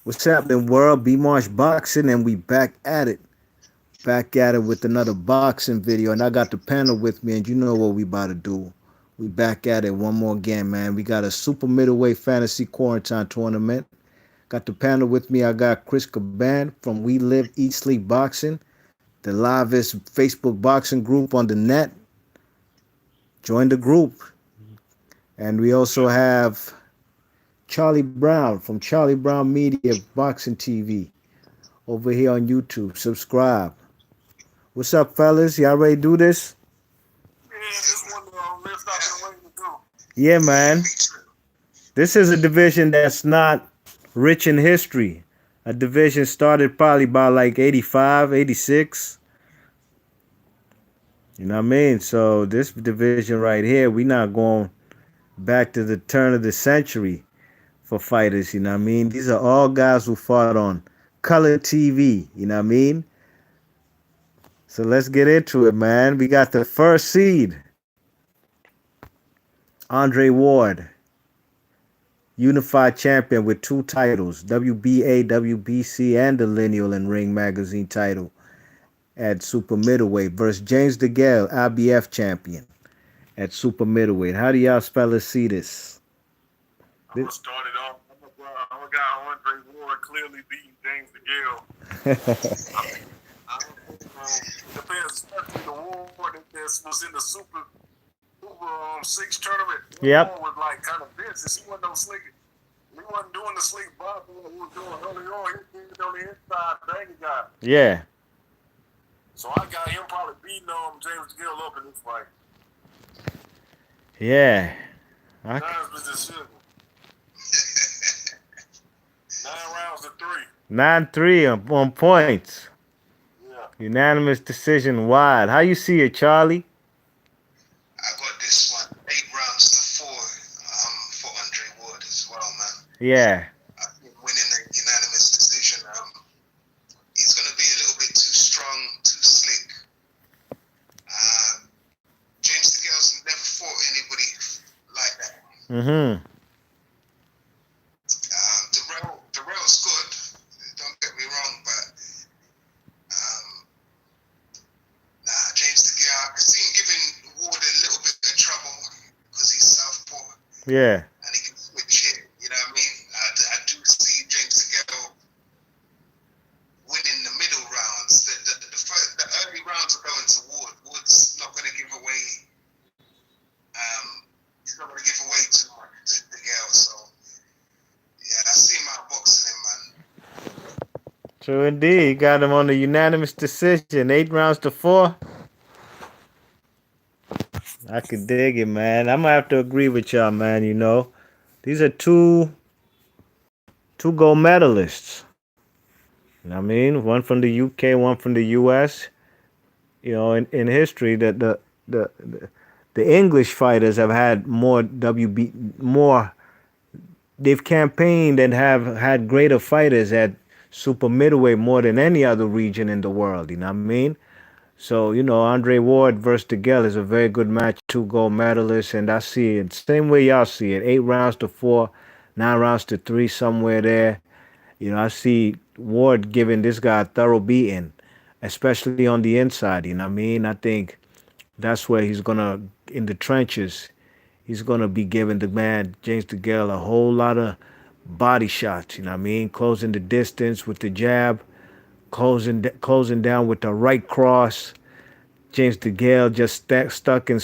What's happening, world? B Marsh Boxing, and we back at it. Back at it with another boxing video. And I got the panel with me, and you know what we about to do. We back at it one more again, man. We got a super middleweight fantasy quarantine tournament. Got the panel with me. I got Chris Caban from We Live, Eat, Sleep Boxing, the livest Facebook boxing group on the net. Join the group. And we also have Charlie Brown from Charlie Brown Media Boxing TV over here on YouTube. Subscribe. What's up, fellas? Y'all ready to do this? Yeah, this one lives up the way to go. Yeah, man. This is a division that's not rich in history. A division started probably by like 85, 86. You know what I mean? So this division right here, we not going back to the turn of the century for fighters. You know what I mean? These are all guys who fought on color TV. You know what I mean? So let's get into it, man. We got the first seed, Andre Ward, unified champion with 2 titles, WBA, WBC, and the Lineal and Ring magazine title at super middleweight versus James DeGale, IBF champion at super middleweight. How do y'all fellas see this? I'm gonna start it off. I'm a guy Andre Ward clearly beating James DeGale. I don't think depends, especially the Ward that was in the Super 6 tournament. Yep. Ward was like kind of business. He wasn't no slick. He wasn't doing the slick boxing he was doing early on. He was on the inside banging guy. Yeah. So I got him probably beating James DeGale up in this fight. Yeah. Nine's decision. 9 rounds to 3. 9-3 on points. Yeah. Unanimous decision wide. How you see it, Charlie? I got this one 8 rounds to 4 for Andre Ward as well, man. Yeah. I think winning a unanimous decision. He's going to be a little bit too strong, too slick. James DeGale's never fought anybody like that. Mm-hmm. Darrell's good. Don't get me wrong, but James DeGale, I can see him giving Ward a little bit of trouble because he's southpaw. Yeah. And he can switch hit, you know what I mean? I do see James DeGale winning the middle rounds. The early rounds are going to Ward. Ward's not going to give away. He's not going to give away too much to DeGale. So yeah, I see him outboxing him, man. True indeed. Got him on the unanimous decision. 8 rounds to 4. I could dig it, man. I'm gonna have to agree with y'all, man. You know, these are two gold medalists. You know what I mean? One from the UK, one from the US. You know, in history, that the English fighters have had more more. They've campaigned and have had greater fighters at super middleweight more than any other region in the world. You know what I mean? So, you know, Andre Ward versus DeGale is a very good match. 2 gold medalists, and I see it same way y'all see it. 8 rounds to 4, 9 rounds to 3, somewhere there. You know, I see Ward giving this guy a thorough beating, especially on the inside. You know what I mean? I think that's where he's gonna, in the trenches, he's gonna be giving the man James DeGale a whole lot of body shots. You know what I mean? Closing the distance with the jab, closing down with the right cross. James DeGale just stuck in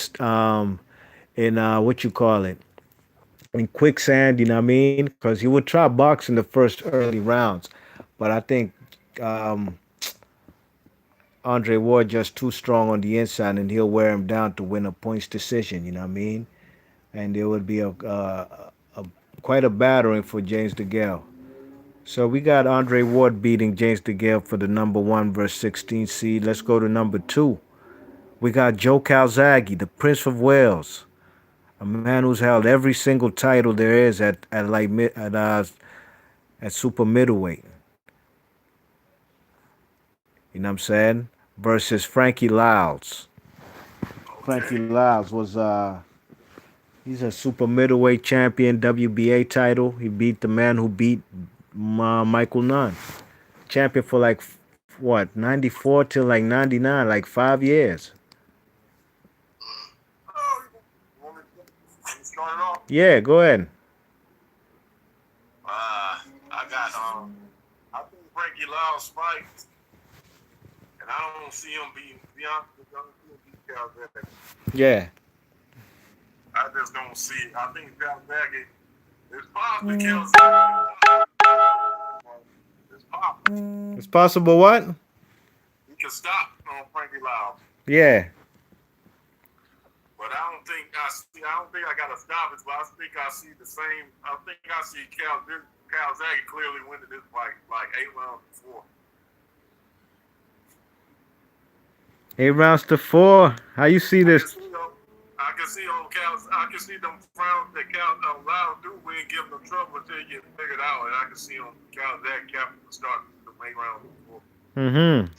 what you call it, in quicksand. You know what I mean? Because he would try boxing the first early rounds, but I think Andre Ward just too strong on the inside, and he'll wear him down to win a points decision. You know what I mean? And there would be a quite a battering for James DeGale. So we got Andre Ward beating James DeGale for the number 1 versus 16 seed. Let's go to number 2. We got Joe Calzaghe, the Prince of Wales, a man who's held every single title there is at super middleweight. You know what I'm saying? Versus Frankie Lyles. Frankie Lyles was he's a super middleweight champion, WBA title. He beat the man who beat Michael Nunn, champion for like what 94 till like 99, like 5 years. Oh, you want me to start it off? Yeah, go ahead. I got I think Frankie Lyles fight, and I don't see him beating. To be honest, I don't see him beat Calzaghe. Yeah. I just don't see it. I think Calzaghe is possible. Calzaghe, it's possible. It's possible what? He can stop on Frankie Lyles. Yeah. But I don't think I gotta stop it, but I think I see the same. I think I see Calzaghe clearly winning this fight like 8 rounds before. 8 rounds to 4. How you see this? I can see them frowns that Lyles do win, give them trouble until you get figured out, and I can see on Calzaghe captain start the 8 rounds before. Mm-hmm.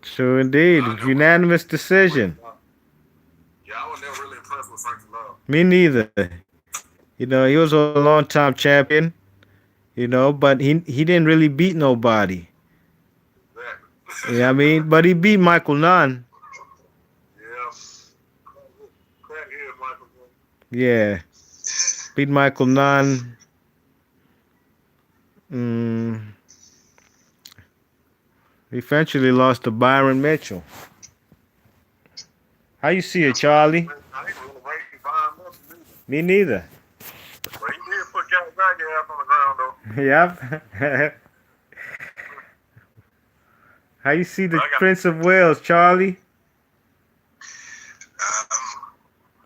Sure indeed. Unanimous decision. Yeah, I was never really impressed with Frankie Lyles. Me neither. You know, he was a long time champion. You know, but he didn't really beat nobody. Exactly. Yeah, I mean, but he beat Michael Nunn. Yeah. Crackhead Michael Nunn. Yeah. Beat Michael Nunn. Eventually lost to Byron Mitchell. How you see it, Charlie? I ain't really rating Byron Mitchell either. Me neither. But he did put Calzaghe ass on the ground, though. Yep. How you see the Prince of Wales, Charlie?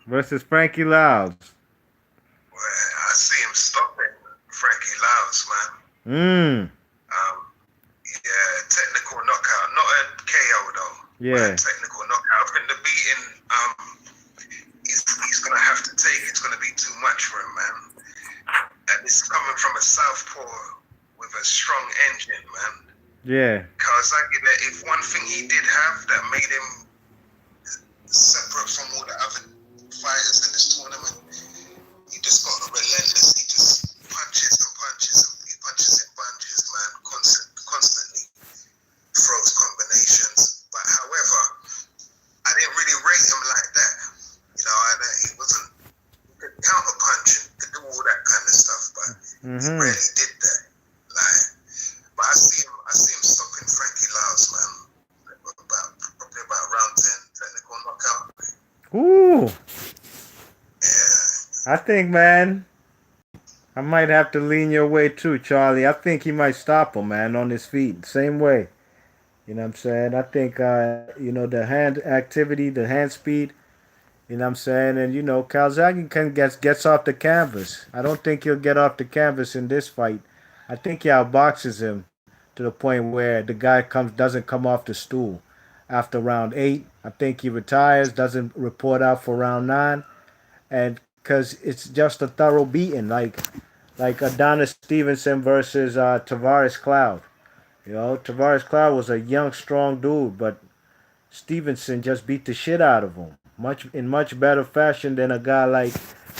Versus Frankie Lyles. Well, I see him stopping Frankie Lyles, man. Yeah, technical knockout, not a KO though. Yeah. Technical knockout. I think the beating, he's gonna have to take. It's gonna be too much for him, man. And it's coming from a southpaw with a strong engine, man. Yeah. Calzaghe, if one thing he did have that made him separate from all the other fighters in this tournament, he just got relentless. He just punches and punches and he punches in bunches, man, constantly throws combinations. But however, I didn't really rate him like that. You know, he wasn't, he could counter punch and could do all that kind of stuff, but he rarely did that. Like, but I see him stopping Frankie Lyles, man. Probably about round 10, technical knockout. Ooh. Yeah. I think, man, I might have to lean your way too, Charlie. I think he might stop him, man, on his feet. Same way. You know what I'm saying? I think, you know, the hand activity, the hand speed, you know what I'm saying? And, you know, Calzaghe gets off the canvas. I don't think he'll get off the canvas in this fight. I think he outboxes him to the point where the guy doesn't come off the stool after round 8. I think he retires, doesn't report out for round 9. And because it's just a thorough beating, like Adonis Stevenson versus Tavares Cloud. You know, Tavares Cloud was a young, strong dude, but Stevenson just beat the shit out of him, much better fashion than a guy like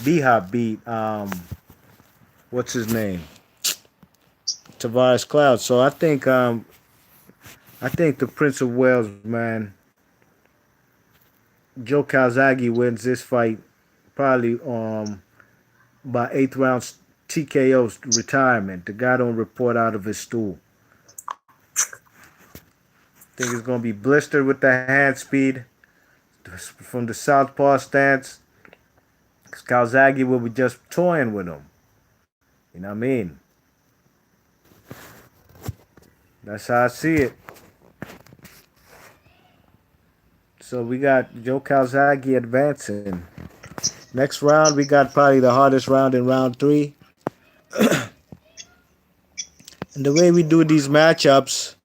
B-Hop beat. What's his name? Tavares Cloud. So I think the Prince of Wales, man, Joe Calzaghe wins this fight probably by 8th round TKO's retirement. The guy don't report out of his stool. I think he's going to be blistered with the hand speed from the southpaw stance. Because Calzaghe will be just toying with him. You know what I mean? That's how I see it. So we got Joe Calzaghe advancing. Next round, we got probably the hardest round in round 3. And the way we do these matchups,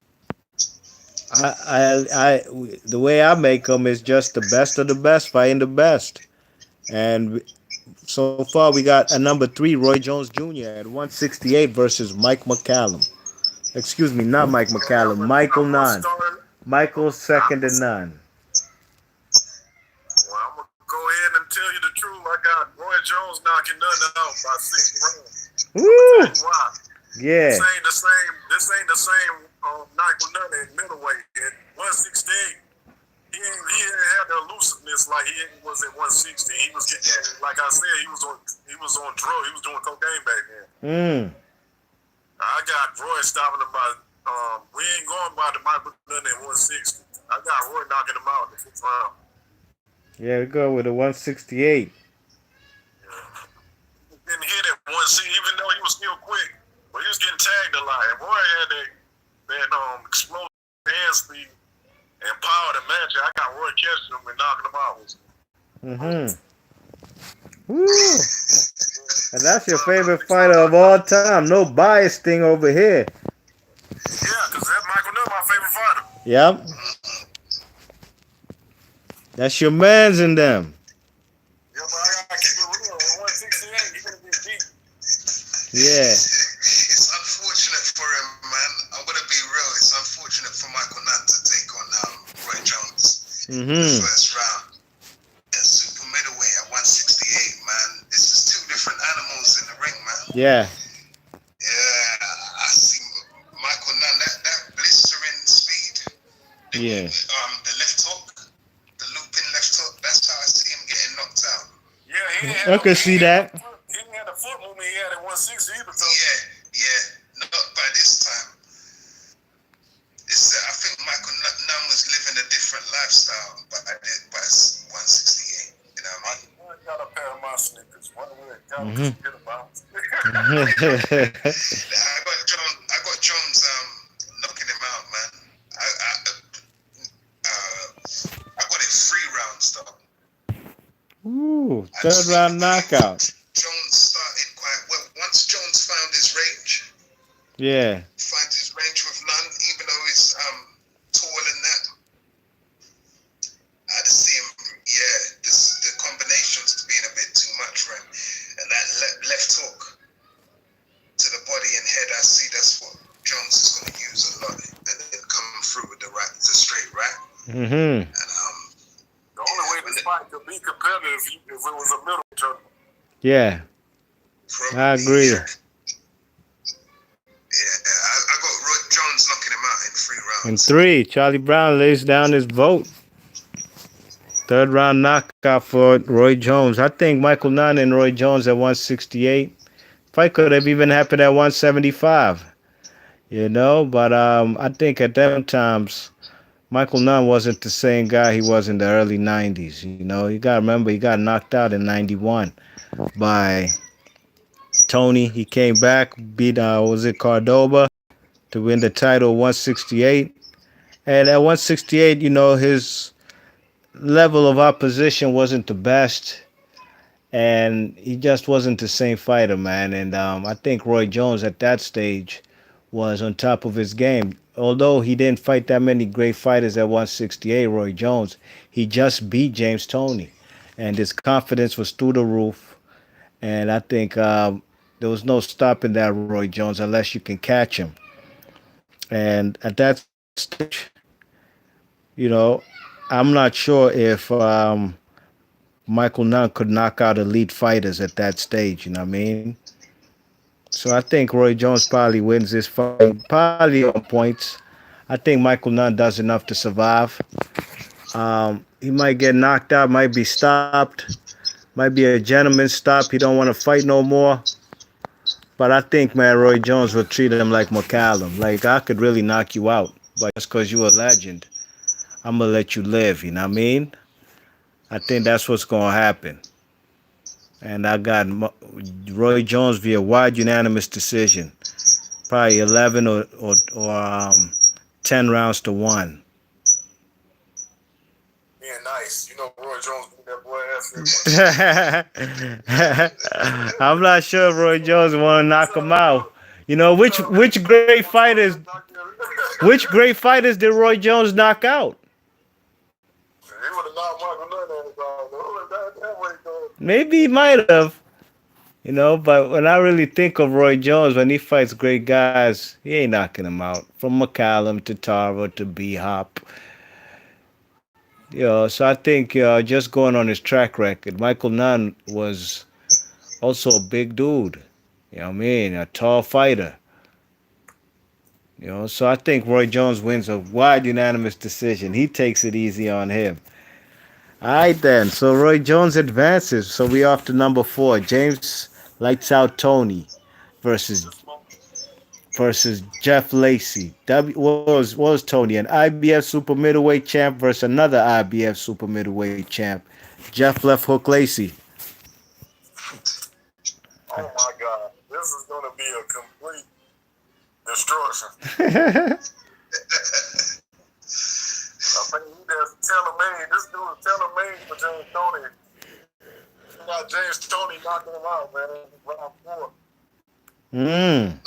the way I make them is just the best of the best fighting the best. And so far, we got a number 3, Roy Jones Jr. at 168 versus Mike McCallum. Excuse me, not Mike McCallum, Michael Nunn. Michael second to none. Well, I'm going to go ahead and tell you the truth. I got Roy Jones knocking Nunn out by 6 I'm gonna Woo! tell you why. This Yeah. ain't the same. This ain't the same night with nothing at middleweight. At 168, he ain't had the elusiveness like he was at 160. He was getting, like I said, he was on drug. He was doing cocaine back then. Mm. I got Roy stopping him by. We ain't going by the Michael Nunn at 160. I got Roy knocking him out in the fifth round. Yeah, we go with a 168. Didn't hit at 160, even though he was still quick, but he was getting tagged a lot. And Roy had that explosive hand speed and power to match it. I got Roy catching him and knocking him out. Mm-hmm. Woo! And that's your favorite fighter of all time. No bias thing over here. Yeah, because that's Michael Nunn, my favorite fighter. Yep. That's your mans in them. Yeah, but I gotta keep it real. At 168, he gonna get beat. Yeah. It's unfortunate for him, man. I'm gonna be real. It's unfortunate for Michael Nunn to take on Roy Jones in the Mm-hmm. first round. At super middleweight at 168, man. This is two different animals in the ring, man. Yeah. Yeah, I see Michael Nunn. That blistering speed. Yeah. The left hook, the looping left hook. That's how I see him getting knocked out. Yeah, he didn't I have can see that. He didn't have the foot movement he had at 160 either. So. Yeah. Not by this time. I think Michael Nunn was living a different lifestyle by 168. You know what I mean? I got a pair of my sneakers. One of them got Mhm. forget about. I got Jones knocking him out, man. I got it 3 rounds though. Ooh, third round knockout. Jones started quite well. Once Jones found his range, Yeah. with Nunn, even though he's tall and that, I had to see him. Yeah, the combinations being a bit too much for him, and that left hook to the body and head. I see that's what Jones is going to use a lot, and then coming through with the straight right. Mm-hmm. And The only way this fight could be competitive if it was a middle tournament. Yeah. I agree. Yeah, I got Roy Jones knocking him out in 3 rounds. In 3, Charlie Brown lays down his vote. Third round knockout for Roy Jones. I think Michael Nunn and Roy Jones at 168. Fight could have even happened at 175. You know, but I think at them times, Michael Nunn wasn't the same guy he was in the early 90s. You know, you got to remember he got knocked out in 91 by Tourney. He came back, beat, was it Cordoba, to win the title 168. And at 168, you know, his level of opposition wasn't the best. And he just wasn't the same fighter, man. And I think Roy Jones at that stage was on top of his game. Although he didn't fight that many great fighters at 168, Roy Jones, he just beat James Toney. And his confidence was through the roof. And I think there was no stopping that Roy Jones unless you can catch him. And at that stage, you know, I'm not sure if Michael Nunn could knock out elite fighters at that stage, you know what I mean? So I think Roy Jones probably wins this fight, probably on points. I think Michael Nunn does enough to survive. He might get knocked out, might be stopped, might be a gentleman's stop. He don't want to fight no more. But I think, man, Roy Jones will treat him like McCallum. Like, I could really knock you out, but just because you're a legend, I'm going to let you live, you know what I mean? I think that's what's going to happen. And I got Roy Jones via wide unanimous decision. Probably 11 or 10 rounds to 1. Being nice. You know, Roy Jones beat that boy ass. I'm not sure if Roy Jones want to knock him out. You know, which great fighters did Roy Jones knock out? He would have knocked Michael Nunn out. That way, though. Maybe he might have. You know, but when I really think of Roy Jones, when he fights great guys, he ain't knocking them out. From McCallum to Tara to B-Hop. You know, so I think just going on his track record, Michael Nunn was also a big dude. You know what I mean? A tall fighter. You know, so I think Roy Jones wins a wide unanimous decision. He takes it easy on him. All right then. So Roy Jones advances. So we off to number 4. James lights out Tony versus Jeff Lacey. What was Tony? An IBF super middleweight champ versus another IBF super middleweight champ. Jeff Left Hook Lacey. Oh my God, this is going to be a complete destruction. I think he just tailor-made. This dude is tailor-made for James Toney. He got James Toney knocking him out, man. Round 4. Mm.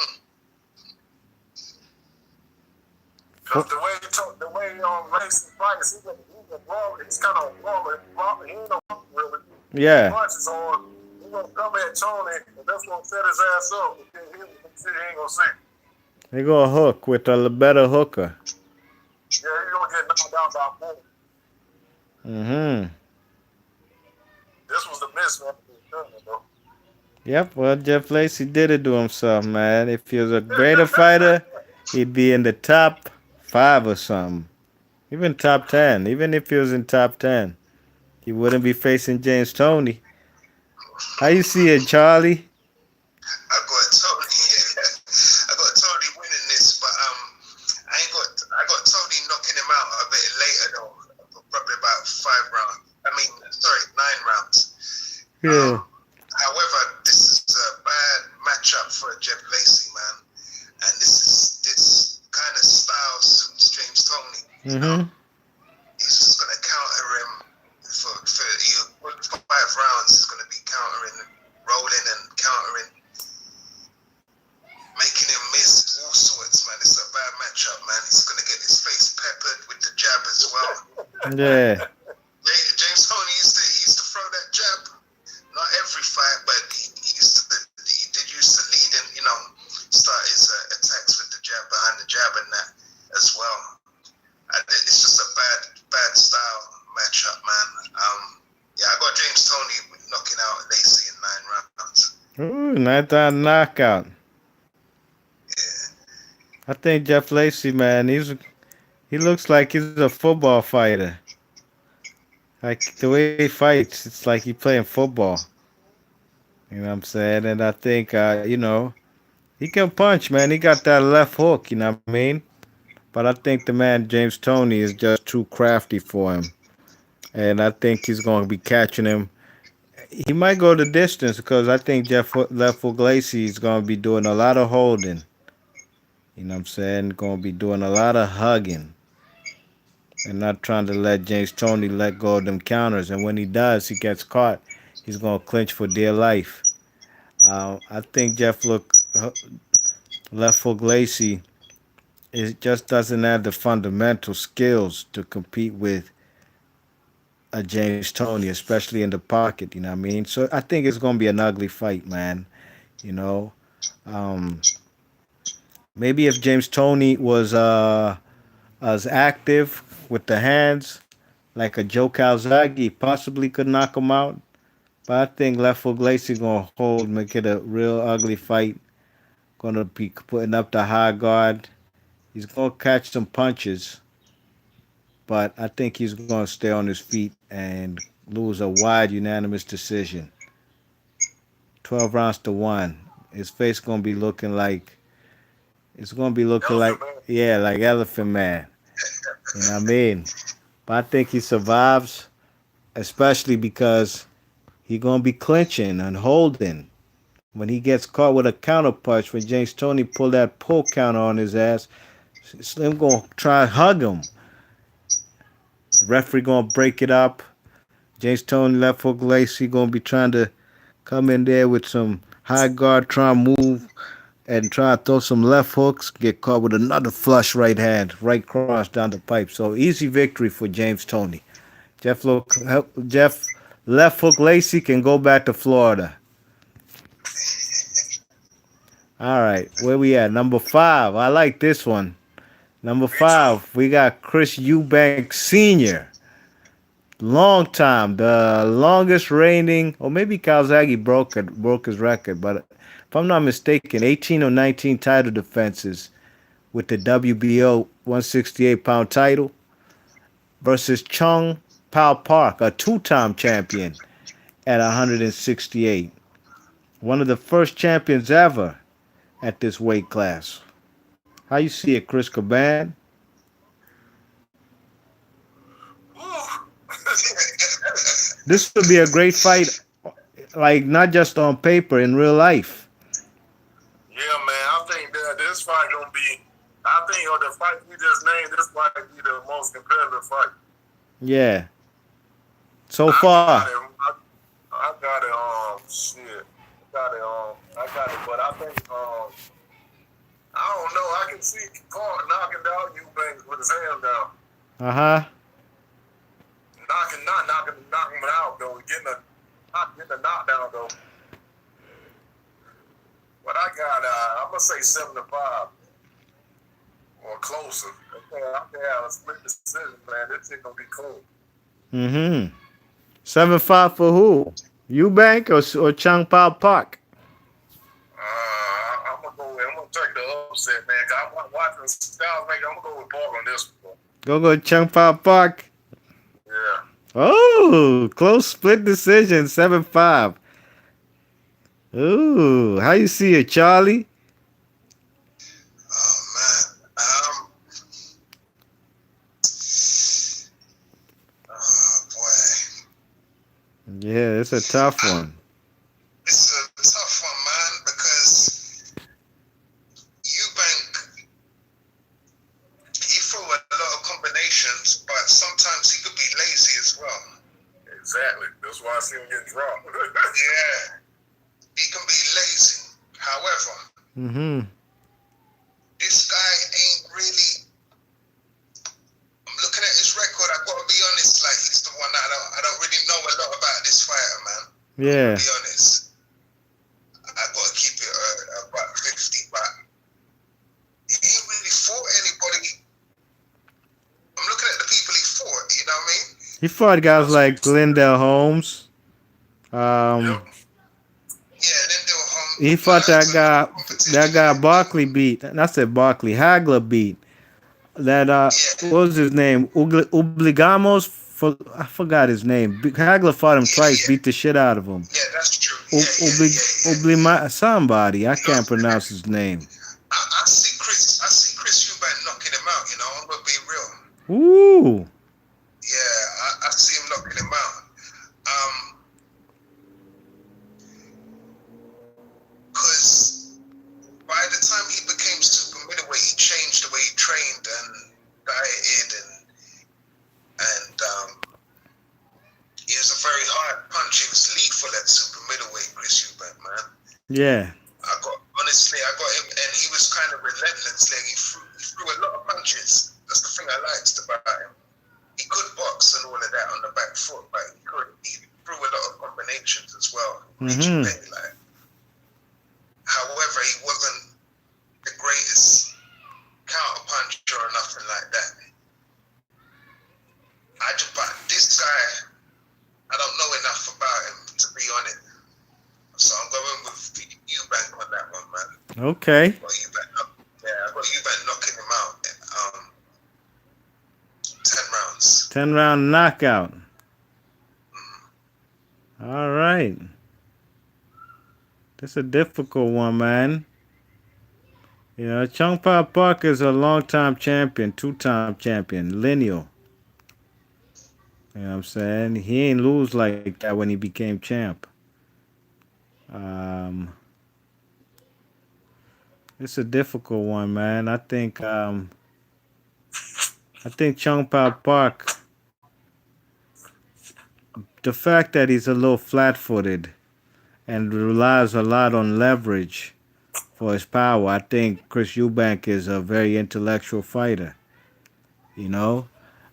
Because the way Lacey fights, he's a brawler. He's kind of a brawler. He ain't no really. Yeah. Punches on. He's gonna come at Tony, and that's gonna set his ass up. He ain't gonna see. They go hook with a better hooker. Yeah, he's gonna get knocked out by 4. Mm-hmm. This was the miss, man. Yep, well, Jeff Lacey did it to himself, man. If he was a greater fighter, he'd be in the top 5 or something. Even top 10. Even if he was in top 10, he wouldn't be facing James Toney. How you see it, Charlie? I got Tony winning this, but I got Tony knocking him out a bit later though, probably about 5 rounds. I mean, sorry, 9 rounds. Yeah. However, this is a bad matchup for Jeff Lacey, man, and this kind of style suits James Toney. Mm-hmm. He's just gonna counter him for 5 rounds. He's gonna be countering, rolling and countering, making him miss all sorts, man. This is a bad matchup, man. He's gonna get his face peppered with the jab as well. Yeah. James Toney used to throw that jab. Not every fight, but he did used to lead and start his attacks with the jab behind the jab and that as well. It's just a bad style matchup, man. Yeah, I got James Toney knocking out Lacey in 9 rounds. Ooh, 9th round knockout. Yeah. I think Jeff Lacey, man, he looks like he's a football fighter. Like the way he fights, it's like he's playing football. You know what I'm saying? And I think, he can punch, man. He got that left hook, you know what I mean? But I think the man, James Toney, is just too crafty for him. And I think he's going to be catching him. He might go the distance because I think Left Hook Lacey is going to be doing a lot of holding. You know what I'm saying? Going to be doing a lot of hugging. And not trying to let James Toney let go of them counters. And when he does, he gets caught, he's going to clinch for dear life. I think Left Hook Lacey just doesn't have the fundamental skills to compete with a James Toney, especially in the pocket, you know what I mean? So I think it's going to be an ugly fight, man. You know, maybe if James Toney was as active with the hands, like a Joe Calzaghe, possibly could knock him out. But I think Left Hook Lacey gonna make it a real ugly fight. Gonna be putting up the high guard. He's gonna catch some punches, but I think he's gonna stay on his feet and lose a wide unanimous decision. 12 rounds to 1. His face gonna be looking like like Elephant Man. You know what I mean? But I think he survives, especially because he gonna be clinching and holding. When he gets caught with a counter punch, when James Toney pulled that pull counter on his ass, Slim gonna try and hug him. The referee gonna break it up. James Toney, Left Hook Lacey gonna be trying to come in there with some high guard, try and move and try to throw some left hooks, get caught with another flush right hand, right cross down the pipe. So easy victory for James Toney. Jeff Left Hook Lacey can go back to Florida. All right, where we at? Number 5. I like this one. Number 5, we got Chris Eubank Sr. Long time, the longest reigning, or maybe Calzaghe broke his record, but if I'm not mistaken, 18 or 19 title defenses with the WBO 168-pound title versus Chung Pao Park, a two-time champion at 168. One of the first champions ever at this weight class. How you see it, Chris Caban? This would be a great fight, like not just on paper, in real life. Yeah, man. I think that this fight gonna be. I think of the fight we just named, this might be the most competitive fight. Yeah. So I got far. it. I got it. Shit. I got it. But I think. I don't know. I can see Clark knocking down Eubanks with his hand down. Uh-huh. Knocking him out though. Not getting a knockdown though. But I got. I'm gonna say 7-5 or closer. Okay, I can have a split decision, man. This shit gonna be cool. Mm-hmm. 7-5 for who? Eubank or Chung Pao Park? I'm gonna take the upset, man. Cause I'm watching Styles make. I'm gonna go with Park on this one. Go Chung Pao Park. Yeah. Oh, close split decision, 7-5. Ooh, how you see it, Charlie? Oh man. Oh boy. Yeah, it's a tough one. It's a tough one, man, because Eubank, he threw a lot of combinations, but sometimes he could be lazy as well. Exactly. That's why I see him getting dropped. Yeah, he can be lazy. However, Mm-hmm. this guy ain't really. I'm looking at his record. I gotta be honest. Like he's the one that I don't really know a lot about this fighter, man. Yeah. To be honest, I gotta keep it about 50, but he ain't really fought anybody. I'm looking at the people he fought. You know what I mean? He fought guys like Glendale Holmes. Yep. Yeah, then they were home. He fought that guy Barkley beat. And I said Barkley. Hagler beat. That Yeah. what was his name? Obligamos. I forgot his name. Hagler fought him twice, Yeah. beat the shit out of him. Yeah, that's true. Yeah. Somebody. I can't pronounce his name. I see Chris Eubank knocking him out. You know, I'm gonna be real. Ooh. Yeah, I see him knocking him out. Because by the time he became super middleweight, he changed the way he trained and dieted, and he was a very hard punch. He was lethal at super middleweight, Chris Eubank, man. Yeah. I got him, and he was kind of relentless. Like he threw a lot of punches. That's the thing I liked about him. He could box and all of that on the back foot, but he threw a lot of combinations as well. Mm-hmm. Like, however, he wasn't the greatest counter puncher or nothing like that. But this guy, I don't know enough about him to be honest. So I'm going with Eubank on that one, man. Okay. I got Eubank knocking him out. 10 rounds. 10-round knockout. All right. That's a difficult one, man. You know, Chung Pao Park is a long-time champion, two-time champion, lineal. You know what I'm saying? He ain't lose like that when he became champ. It's a difficult one, man. I think Chung Pao Park, the fact that he's a little flat-footed and relies a lot on leverage for his power, I think Chris Eubank is a very intellectual fighter, you know?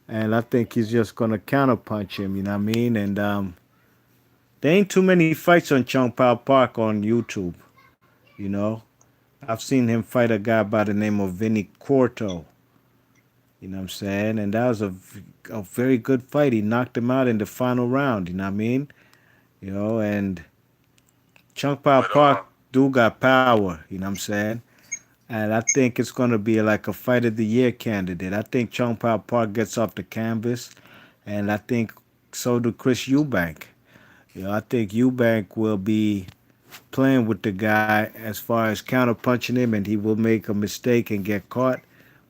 And I think he's just going to counterpunch him, you know what I mean? And there ain't too many fights on Chung Pao Park on YouTube, you know? I've seen him fight a guy by the name of Vinny Quarto. You know what I'm saying? And that was a very good fight. He knocked him out in the final round, you know what I mean? You know, and Chung Pao Park dude got power. You know what I'm saying? And I think it's gonna be like a fight of the year candidate. I think Chung Pao Park gets off the canvas, and I think so do Chris Eubank. I think Eubank will be playing with the guy as far as counter punching him, and he will make a mistake and get caught,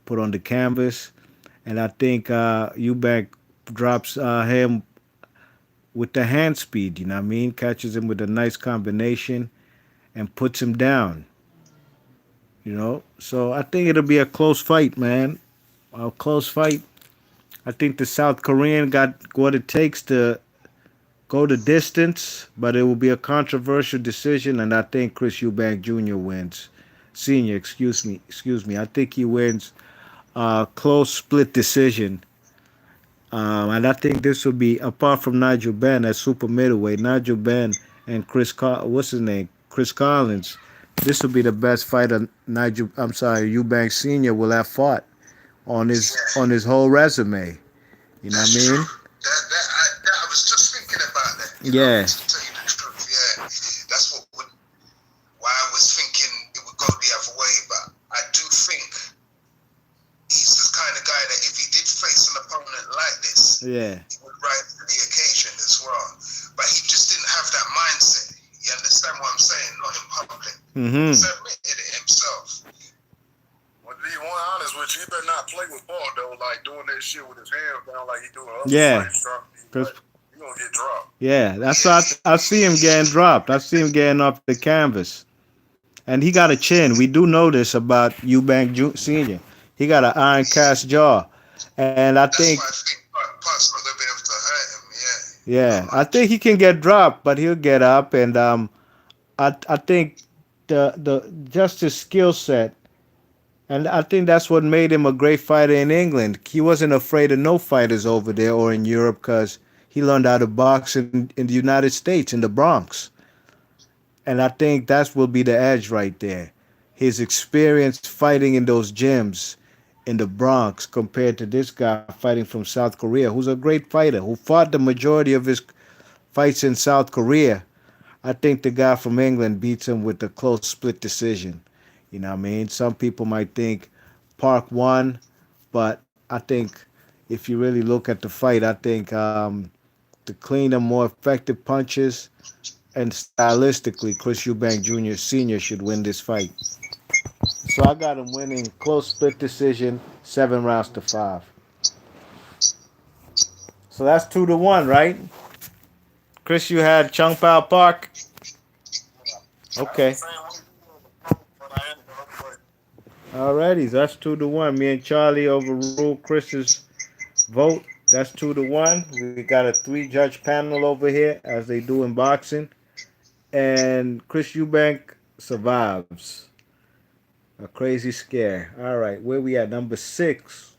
put on the canvas. And I think Eubank drops him with the hand speed. You know what I mean? Catches him with a nice combination and puts him down. So I think it'll be a close fight, man. A close fight. I think the South Korean got what it takes to go the distance, but it will be a controversial decision, and I think Chris Eubank Jr. wins. Senior, excuse me. I think he wins a close split decision. And I think this will be, apart from Nigel Benn at super middleweight, Nigel Benn and what's his name? Chris Collins. This will be the best fighter Eubank Senior will have fought on his whole resume. You know what I mean? I was just thinking about that. Yeah. To tell you the truth, yeah. That's why I was thinking it would go the other way. But I do think he's the kind of guy that if he did face an opponent like this, Yeah. he would rise to the occasion as well. But he just didn't have that mindset. You understand what I'm saying? Not in public. Mm-hmm. He's admitted it himself. Well, to be honest with you, he better not play with Paul though, like doing that shit with his hands down like he doing other Yeah. fights. Cause You're gonna get dropped. yeah, that's why I see him getting dropped. I see him getting off the canvas, and he got a chin. We do know this about Eubank Senior. He got an iron cast jaw, and I That's think why I think Park's not going to be able to hurt him, yeah, I think he can get dropped, but he'll get up, and I think the just his skill set. And I think that's what made him a great fighter in England. He wasn't afraid of no fighters over there or in Europe because he learned how to box in the United States, in the Bronx. And I think that will be the edge right there. His experience fighting in those gyms in the Bronx compared to this guy fighting from South Korea, who's a great fighter, who fought the majority of his fights in South Korea. I think the guy from England beats him with a close split decision. You know what I mean? Some people might think Park won, but I think if you really look at the fight, I think the cleaner, more effective punches and stylistically, Chris Eubank Jr. Sr. should win this fight. So I got him winning close split decision, 7 rounds to 5. So that's 2-1, right? Chris, you had Chung Pao Park. Okay. Alrighty, so that's 2-1. Me and Charlie overruled Chris's vote. That's 2-1. We got a 3-judge panel over here, as they do in boxing. And Chris Eubank survives a crazy scare. All right, where we at? Number 6.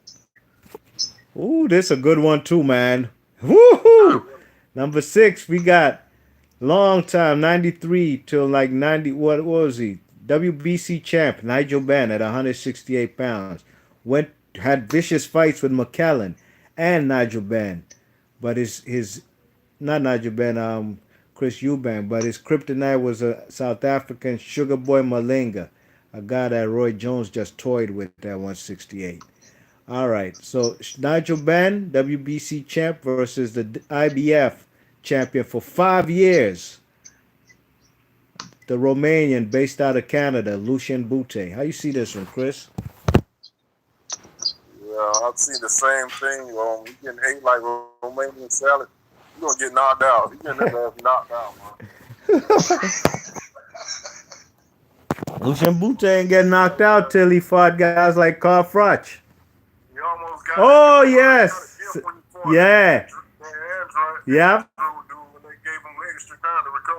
Ooh, this a good one too, man. Woohoo! Number 6, we got long time, 93 till like 90. What was he? WBC champ Nigel Benn at 168 pounds. Had vicious fights with McKellen and Nigel Benn, but his not Nigel Benn, Chris Eubank, but his kryptonite was a South African Sugar Boy Malinga, a guy that Roy Jones just toyed with at 168. All right, so Nigel Benn, WBC champ versus the IBF champion for 5 years, the Romanian based out of Canada, Lucien Bute. How you see this one, Chris? Yeah, I see the same thing. You getting ate like Romanian salad. You're gonna get knocked out. You getting his ass knocked out, man. Lucien Bute ain't get knocked out till he fought guys like Carl Froch. He almost got Oh, yes. Yeah. Yep.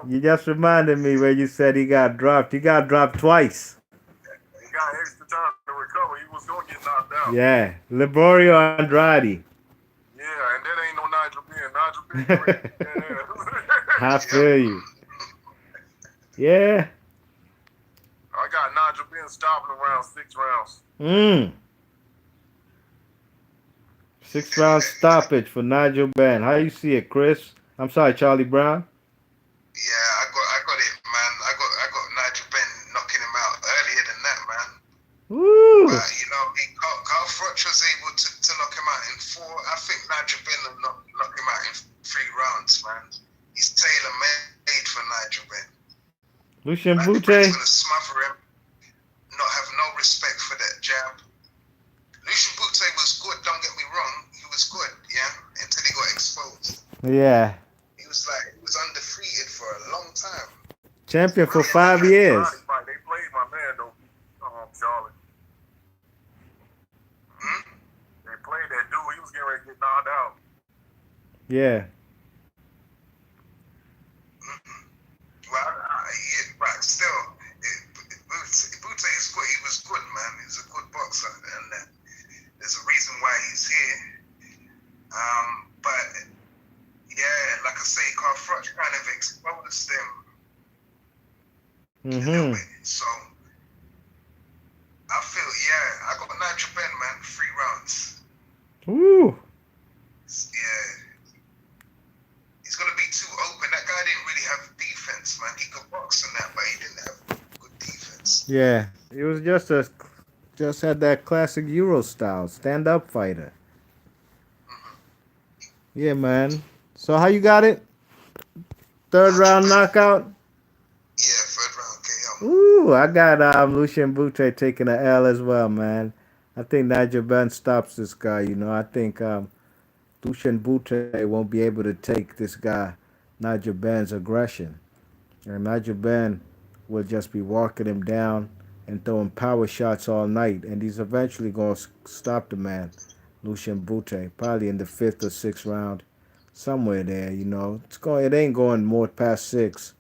You just reminded me where you said he got dropped. He got dropped twice. He got extra time to recover. He was going to get knocked out. Yeah. Liborio Andrade. Yeah, and that ain't no Nigel Benn. Nigel Benn. Yeah. I feel you. Yeah. I got Nigel Benn stopping around 6 rounds. 6-round stoppage for Nigel Benn. How you see it, Chris? I'm sorry, Charlie Brown. Yeah, I got it, man. I got Nigel Benn Carl Froch was able to knock him out in 4. I think Nigel Benn will knock him out in 3 rounds, man. He's tailor-made for Nigel Benn. Lucian Nigel Bute. Benn's going to smother him, not have no respect for that jab. Lucian Bute was good, don't get me wrong. He was good, yeah, until he got exposed. Yeah. He was undefeated for a long time. Champion for 5 years. They played my man, though, Charlie. They played that dude. He was getting ready to get knocked out. Yeah. Well, but still, Bute is good. He was good, man. He was a good boxer, and there's a reason why he's here. But yeah, like I say, Carl Froch kind of exposed him a little bit. So I feel, I got Nigel Benn, man, 3 rounds. Woo. Yeah. He's going to be too open. That guy didn't really have defense, man. He could box and that, but he didn't have good defense. Yeah. He was just had that classic Euro style, stand-up fighter. Yeah, man. So how you got it? 3rd round knockout? Yeah, 3rd round KO. Ooh, I got Lucian Bute taking an L as well, man. I think Nigel Benn stops this guy, you know. I think Lucian Bute won't be able to take this guy, Nigel Benn's aggression. And Nigel Benn will just be walking him down and throwing power shots all night. And he's eventually going to stop the man, Lucian Bute, probably in the 5th or 6th round. Somewhere there, you know. It ain't going more past 6.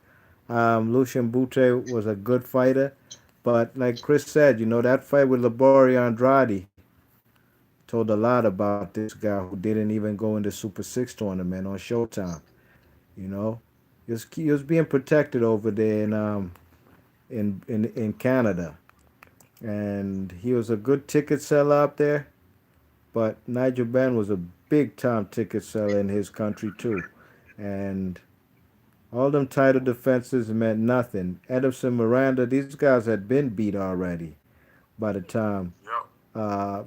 Lucian Bute was a good fighter. But like Chris said, you know, that fight with Laborie Andrade told a lot about this guy who didn't even go in the Super 6 tournament on Showtime. You know, he was being protected over there in Canada, and he was a good ticket seller up there. But Nigel Benn was a big time ticket seller in his country too, and all them title defenses meant nothing. Edison, Miranda, these guys had been beat already by the time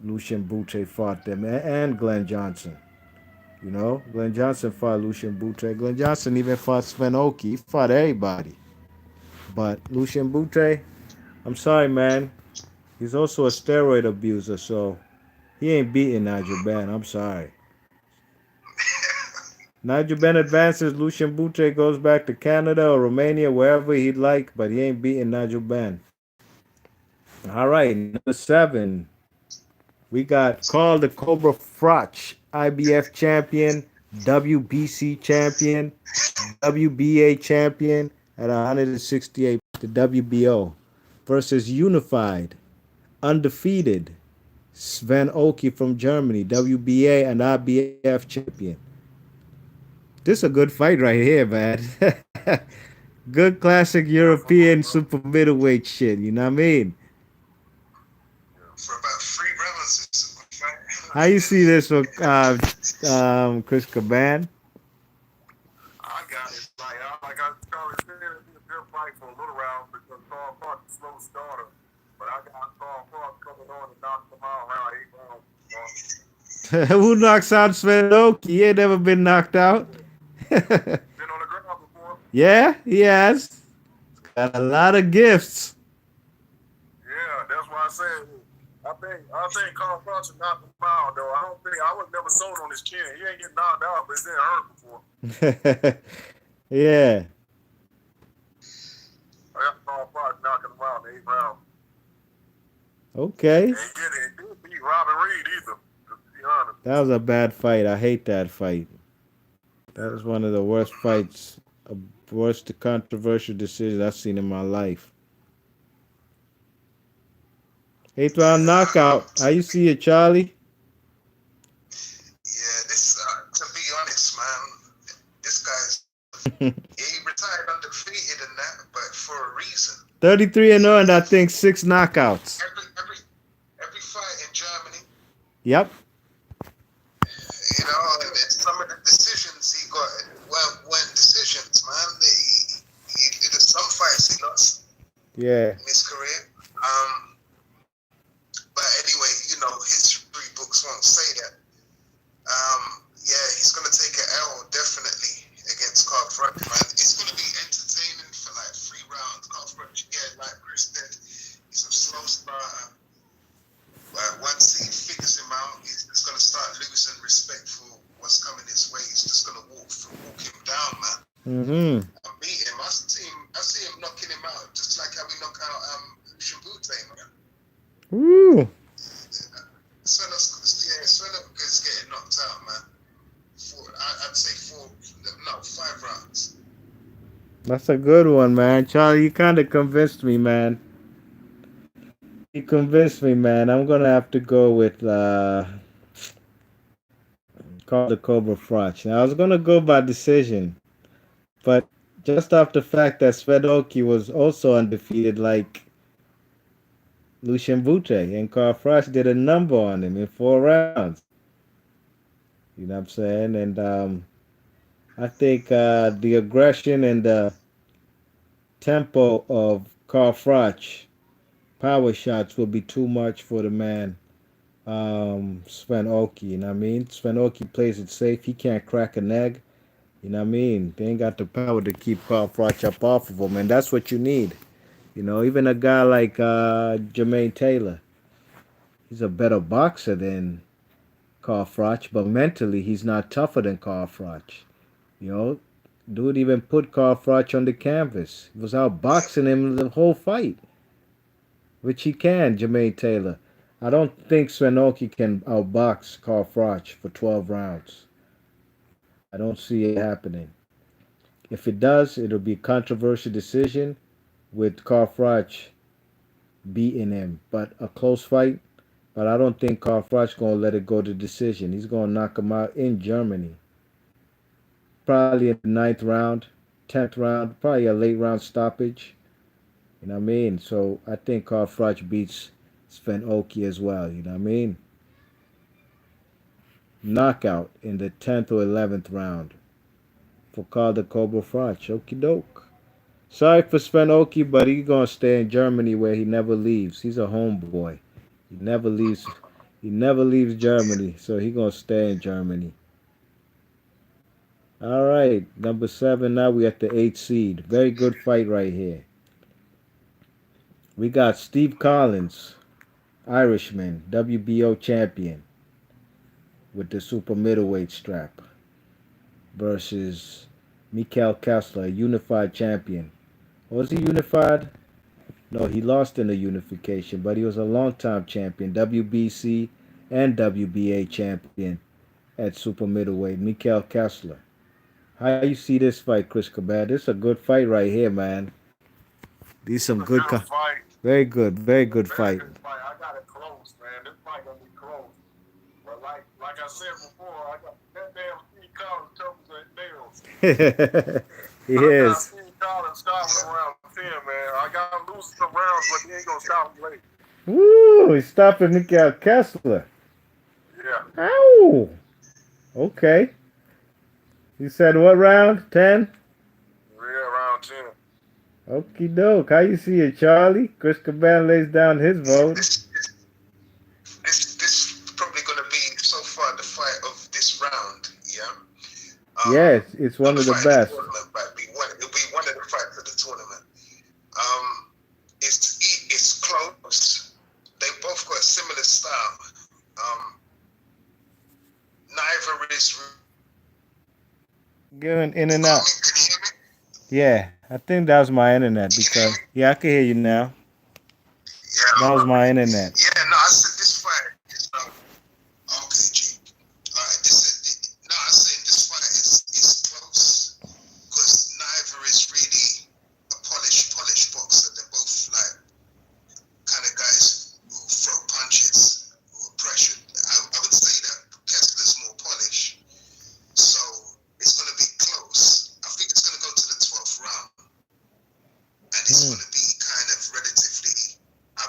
Lucian Bute fought them, and Glenn Johnson. You know, Glenn Johnson fought Lucian Bute. Glenn Johnson even fought Sven Oki. He fought everybody. But Lucian Bute, I'm sorry, man. He's also a steroid abuser, so he ain't beating Nigel Benn. I'm sorry. Nigel Benn advances. Lucian Bute goes back to Canada or Romania, wherever he'd like, but he ain't beating Nigel Benn. All right, number 7. We got Carl the Cobra Froch, IBF champion, WBC champion, WBA champion at 168, the WBO, versus unified, undefeated Sven Oki from Germany, WBA and IBF champion. This is a good fight right here, man. Good classic European super middleweight shit, you know what I mean? For about 3 rounds, it's a good fight. How you see this with Chris Caban? I got it. Like I Charlie said, it'd be a good fight for a little round because Carl Froch is a slow starter. But I got Carl Froch coming on and knocking him out around 8 rounds. Who knocks out Sven Oki? He ain't never been knocked out. Been on the ground before. Yeah, he has. He's got a lot of gifts. Yeah, that's why I said I think Carl Froch should knock him out though. I was never sold on his chin. He ain't getting knocked out, but it didn't hurt before. Yeah. I got Carl Froch knocking him out in the 8th round. Okay. And he didn't beat Robin Reed either, to be honest. That was a bad fight. I hate that fight. That was one of the worst fights, worst controversial decisions I've seen in my life. 8th round knockout. How you see it, Charlie? Yeah, to be honest, man, this guy's he retired undefeated in that, but for a reason. 33-0 and I think 6 knockouts. Every fight in Germany. Yep. You know, and some of the decisions he got weren't decisions, man. There's some fights he lost. Yeah. In his career. But anyway, Mm-hmm. I beat him. I see him knocking him out, just like how we knock out Shimbute, man. Woo. Svenok is getting knocked out, man. I'd say no, 5 rounds. That's a good one, man. Charlie, you kind of convinced me, man. You convinced me, man. I'm gonna have to go with call the Cobra Frotch. Now I was gonna go by decision, but just off the fact that Svedoki was also undefeated, like Lucien Bute, and Carl Froch did a number on him in 4 rounds. You know what I'm saying? And I think the aggression and the tempo of Carl Froch power shots will be too much for the man Sven Oki. You know what I mean? Sven Oki plays it safe. He can't crack an egg. You know what I mean? They ain't got the power to keep Carl Froch up off of him, and that's what you need. You know, even a guy like Jermaine Taylor, he's a better boxer than Carl Froch, but mentally he's not tougher than Carl Froch. You know, dude even put Carl Froch on the canvas. He was out boxing him the whole fight, which he can, Jermaine Taylor. I don't think Svenoki can outbox Carl Froch for 12 rounds. I don't see it happening. If it does, it'll be a controversial decision with Carl Froch beating him. But a close fight, but I don't think Carl Froch going to let it go to decision. He's going to knock him out in Germany. Probably in the ninth round, 10th round, probably a late round stoppage. You know what I mean? So I think Carl Froch beats Sven Oki as well. You know what I mean? Knockout in the 10th or 11th round for Carl the Cobra Froch. Okie doke. Sorry for Sven Oki, but he's going to stay in Germany where he never leaves. He's a homeboy. He never leaves. He never leaves Germany, so he's going to stay in Germany. All right, number 7. Now we at the 8th seed. Very good fight right here. We got Steve Collins, Irishman, WBO champion with the super middleweight strap, versus Mikael Kessler, unified champion. Was he unified? No, he lost in the unification, but he was a long-time champion, WBC and WBA champion at super middleweight, Mikael Kessler. How you see this fight, Chris Cabad? This is a good fight right here, man. These some good, fight. very good Very fight. good fight. I got it close, man. This fight gonna be close. But like I said before, I got that damn Steve Collins toes and nails. He I got is. Steve Collins stopping around 10, man. I got to lose some rounds, but he ain't gonna stop him late. Woo! He's stopping Mikael Kessler. Yeah. Ow! Okay. You said what round? 10? Yeah, round 10. Okie doke. How you see it, Charlie? Chris Caban lays down his vote. This probably going to be so far the fight of this round. Yeah. Yes, it's one of the best. It'll be one of the fights of the tournament. It's close. They both got a similar style. Neither is. Going in and out. Can you hear me? Yeah, I think that was my internet because I can hear you now. Yeah. That was my internet. Yeah, no, I said this fight is okay, G. Alright, I said this fight is close because neither is really a polished boxer. They're both like kind of guys who throw punches, who are pressured. I would say that Kessler's more polished, so it's gonna be close. I think it's gonna go to the 12th round, and it's gonna be kind of relatively. I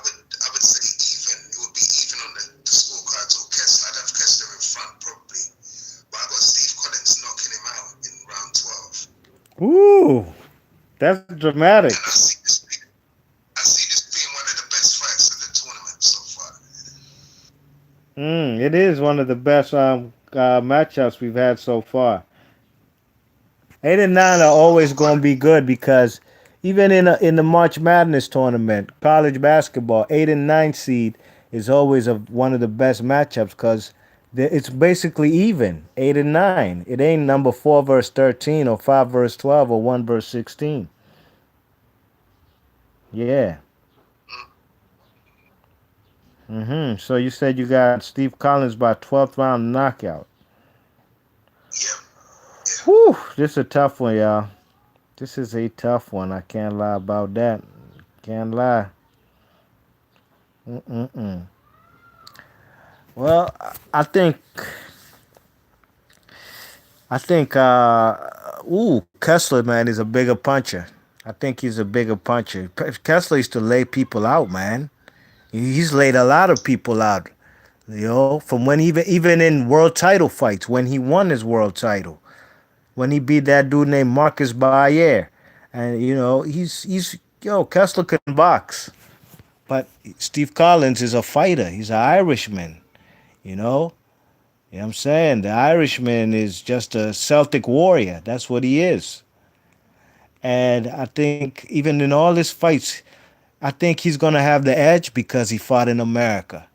would say even. It would be even on the scorecards or Kessler. I'd have Kessler in front probably, but I got Steve Collins knocking him out in round 12. Ooh, that's dramatic. And I see this being one of the best fights of the tournament so far. It is one of the best matchups we've had so far. 8 and 9 are always going to be good because even in the March Madness tournament, college basketball, 8 and 9 seed is always one of the best matchups because It's basically even 8 and 9. It ain't number 4 verse 13 or 5 verse 12 or 1 verse 16. Yeah. So you said you got Steve Collins by 12th round knockout. Yeah, yeah. Whew, this is a tough one, y'all. This is a tough one. I can't lie about that. Can't lie. Mm-mm-mm. Well, I think Kessler, man, is a bigger puncher. I think he's a bigger puncher. Kessler used to lay people out, man. He's laid a lot of people out. From when even in world title fights, when he won his world title, when he beat that dude named Marcus Bayer, and Kessler can box, but Steve Collins is a fighter. He's an Irishman. You know, you know what I'm saying? The Irishman is just a Celtic warrior. That's what he is. And I think even in all his fights, I think he's gonna have the edge because he fought in America.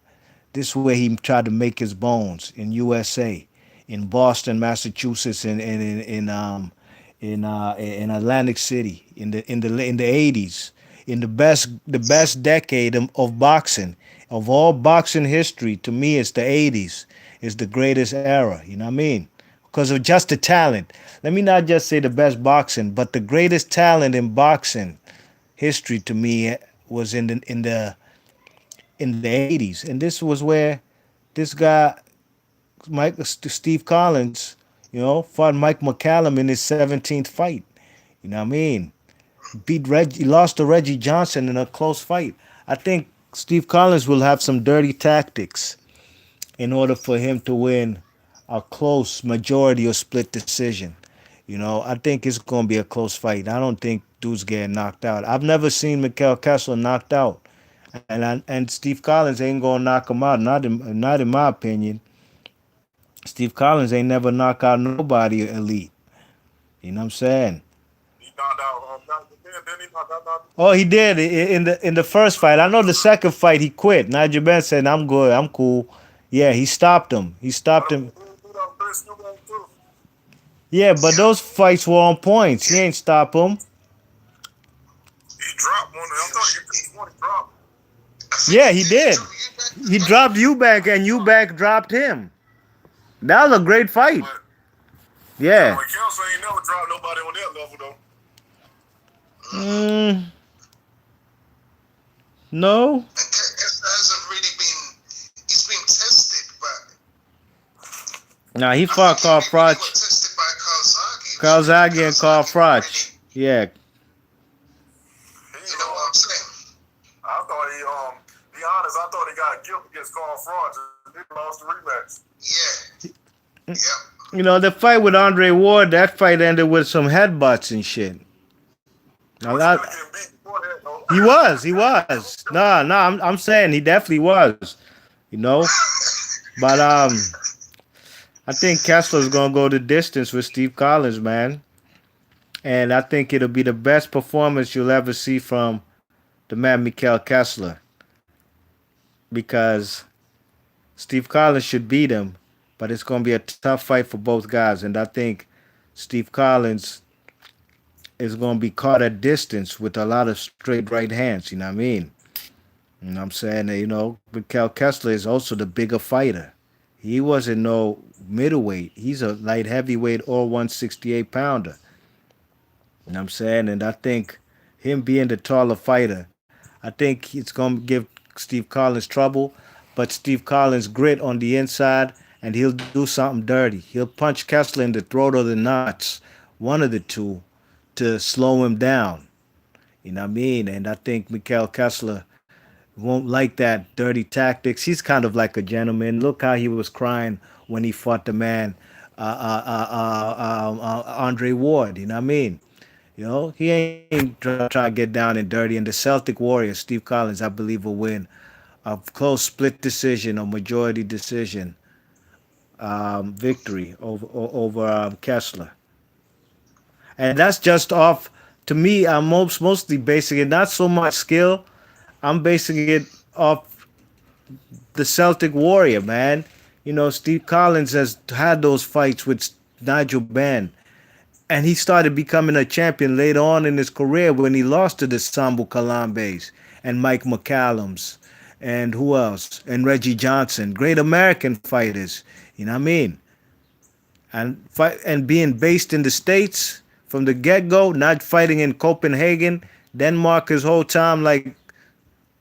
This is where he tried to make his bones in USA, in Boston, Massachusetts, in Atlantic City in the 80s, in the best decade of boxing, of all boxing history. To me, it's the 80s. It's the greatest era. You know what I mean? Because of just the talent. Let me not just say the best boxing, but the greatest talent in boxing history to me was in the 80s. And this was where this guy, Steve Collins, fought Mike McCallum in his 17th fight. You know what I mean? Lost to Reggie Johnson in a close fight. I think Steve Collins will have some dirty tactics in order for him to win a close majority or split decision. I think it's going to be a close fight. I don't think dudes getting knocked out. I've never seen Mikhail Kessler knocked out. And Steve Collins ain't gonna knock him out. Not in my opinion. Steve Collins ain't never knock out nobody elite. You know what I'm saying? He knocked out Dr. Ben, then he knocked out Dr. Oh, he did in the first fight. I know the second fight he quit. Nigel Ben said, "I'm good. I'm cool." Yeah, he stopped him. He stopped him. Chris Eubank too. Yeah, but those fights were on points. He ain't stop him. He dropped one. I'm talking one. He dropped. I think Yeah, he he did. He did. dropped you back. He dropped Eubank and Eubank dropped him. That was a great fight. But Yeah. Kelso ain't never dropped nobody on that level though. Mm, no. And Kessler hasn't really been. He's been tested, but Nah, he I fought think Carl he really got Froch. tested by Calzaghe. Calzaghe and Carl Really, Froch. Yeah. you know what I'm saying? I thought be honest, I thought he got guilt against Carl Froch and then lost the rematch. Yeah, yeah. The fight with Andre Ward, that fight ended with some headbutts and shit. He A was lot. really getting beat before that though. He was. Nah, I'm saying he definitely was. You know, but I think Kessler's gonna go the distance with Steve Collins, man, and I think it'll be the best performance you'll ever see from the man Mikhail Kessler because Steve Collins should beat him, but it's gonna be a tough fight for both guys, and I think Steve Collins is gonna be caught at distance with a lot of straight right hands. You know what I mean? You know what I'm saying? Mikhail Kessler is also the bigger fighter. He wasn't no middleweight. He's a light heavyweight or 168 pounder. You know what I'm saying? And I think him being the taller fighter, I think it's going to give Steve Collins trouble. But Steve Collins grit on the inside, and he'll do something dirty. He'll punch Kessler in the throat or the nuts, one of the two, to slow him down. You know what I mean? And I think Mikhail Kessler won't like that dirty tactics. He's kind of like a gentleman. Look how he was crying when he fought the man Andre Ward. You know what I mean? He ain't trying to get down and dirty. And the Celtic Warrior, Steve Collins, I believe will win a close split decision or majority decision victory over Kessler. And that's just off. To me, I'm mostly basing it not so much skill. I'm basing it off the Celtic Warrior, man. Steve Collins has had those fights with Nigel Benn, and he started becoming a champion later on in his career when he lost to the Sambo Calambes and Mike McCallums and who else? And Reggie Johnson, great American fighters. You know what I mean? And being based in the States from the get go, not fighting in Copenhagen, Denmark his whole time like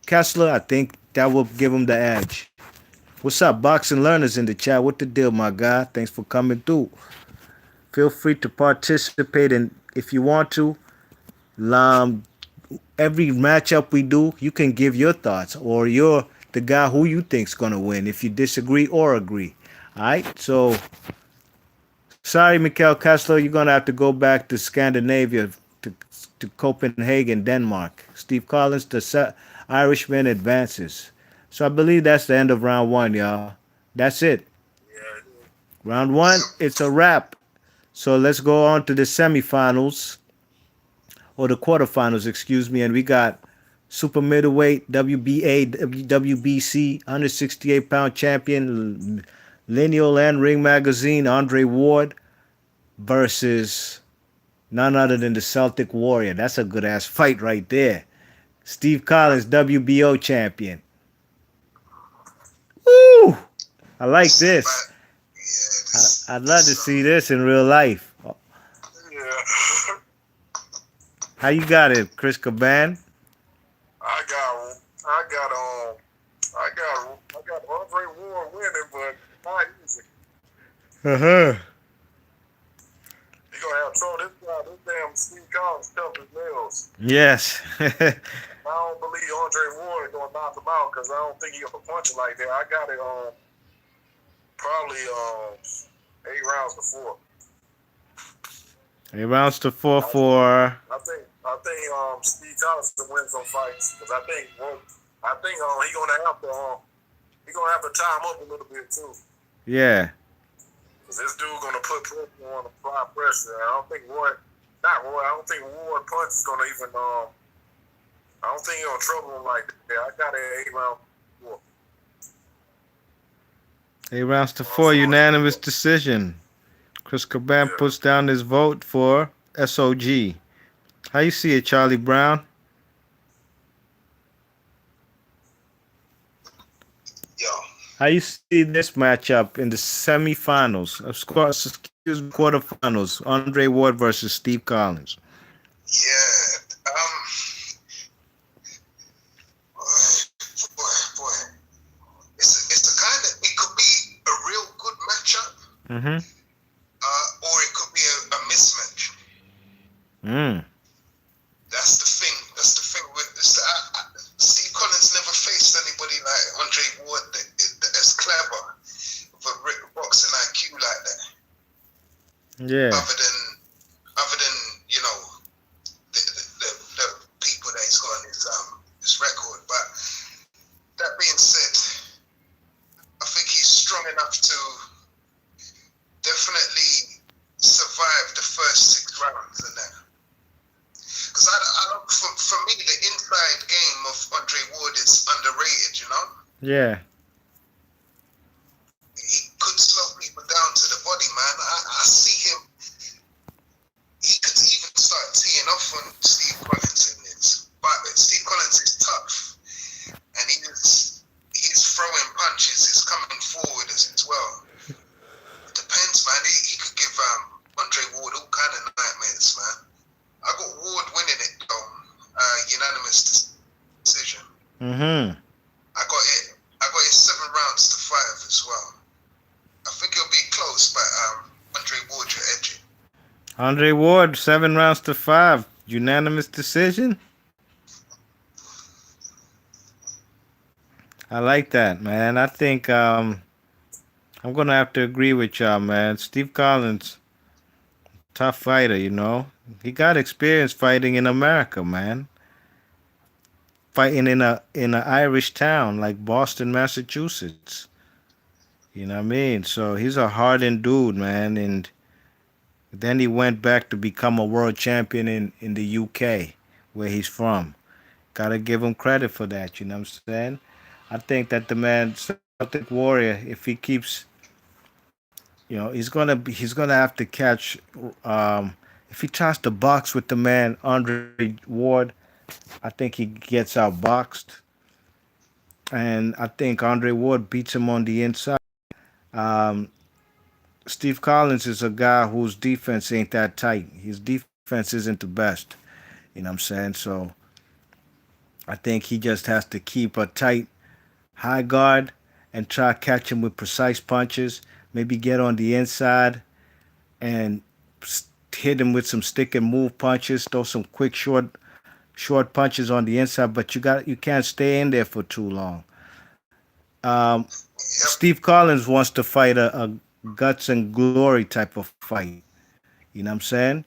Kessler, I think that will give him the edge. What's up, boxing learners in the chat? What the deal, my guy? Thanks for coming through. Feel free to participate, and if you want to, um, every matchup we do, you can give your thoughts or you're the guy who you think's gonna win if you disagree or agree. All right, so sorry, Mikhail Kessler, you're gonna have to go back to Scandinavia to to Copenhagen, Denmark. Steve Collins, the Irishman, advances. So I believe that's the end of round one, y'all. That's it. Yeah. Round one, Yep. it's a wrap. So let's go on to the semifinals or the quarterfinals, excuse me. And we got super middleweight WBA, WBC, 168-pound champion, Lineal and Ring Magazine, Andre Ward versus none other than the Celtic Warrior. That's a good ass fight right there. Steve Collins, WBO champion. Woo! I like Sit this. back. Yeah, this I'd love this to see this in real life. Yeah. How you got it, Chris Caban? I got Andre Ward winning, but not easy. Uh-huh. He gonna have trouble. This damn Steve Collins tough as nails. Yes. I don't believe Andre Ward gonna knock him out because I don't think he gonna punch it like that. I got it on probably 8 rounds to 4. 8 rounds to 4 for. I think Steve Collins to win some fights because I think he gonna have to tie him up a little bit too. Yeah. Cause this dude gonna put pressure on, apply pressure. I don't think Ward punch is gonna even I don't think he's gonna trouble him like that. I got it 8 round 4. 8 rounds to 4, unanimous decision. Chris Caban puts down his vote for SOG. How you see it, Charlie Brown? yo. How you see this matchup in the semifinals? Excuse me, quarterfinals. Andre Ward versus Steve Collins. Yeah. Boy. It's the kind of it could be a real good matchup, Mm-hmm. or it could be a mismatch. Mm. That's the thing. That's the thing with this. Steve Collins never faced anybody like Andre Ward that's clever with a boxing IQ like that. Yeah. Other than the people that he's got on his record. But that being said, I think he's strong enough to definitely survive the first 6 rounds and that. Because I don't, for me, the inside game of Andre Ward is underrated, Yeah. He could slow people down to the body, man. I see him. He could even start teeing off on Steve Collins in this. But Steve Collins is tough. And he's throwing punches. He's coming forward as well. It depends, man. He could give Andre Ward all kind of nightmares, man. I got Ward winning it, though. Unanimous decision. Mm-hmm. I got it 7 rounds to 5 as well. I think it'll be close, but Andre Ward will edge it. Andre Ward, 7 rounds to 5. Unanimous decision? I like that, man. I think I'm going to have to agree with y'all, man. Steve Collins, tough fighter, He got experience fighting in America, man. Fighting in a Irish town like Boston, Massachusetts. You know what I mean? So he's a hardened dude, man. And then he went back to become a world champion in the UK, where he's from. Gotta give him credit for that, you know what I'm saying? I think that the man, Celtic Warrior, if he keeps he's gonna have to catch. If he tries to box with the man Andre Ward, I think he gets outboxed, and I think Andre Ward beats him on the inside. Um, Steve Collins is a guy whose defense ain't that tight. His defense isn't the best. You know what I'm saying? So I think he just has to keep a tight high guard and try to catch him with precise punches. Maybe get on the inside and hit him with some stick and move punches. Throw some quick short punches on the inside. But you can't stay in there for too long. Um, Yep. Steve Collins wants to fight a guts and glory type of fight. You know what I'm saying?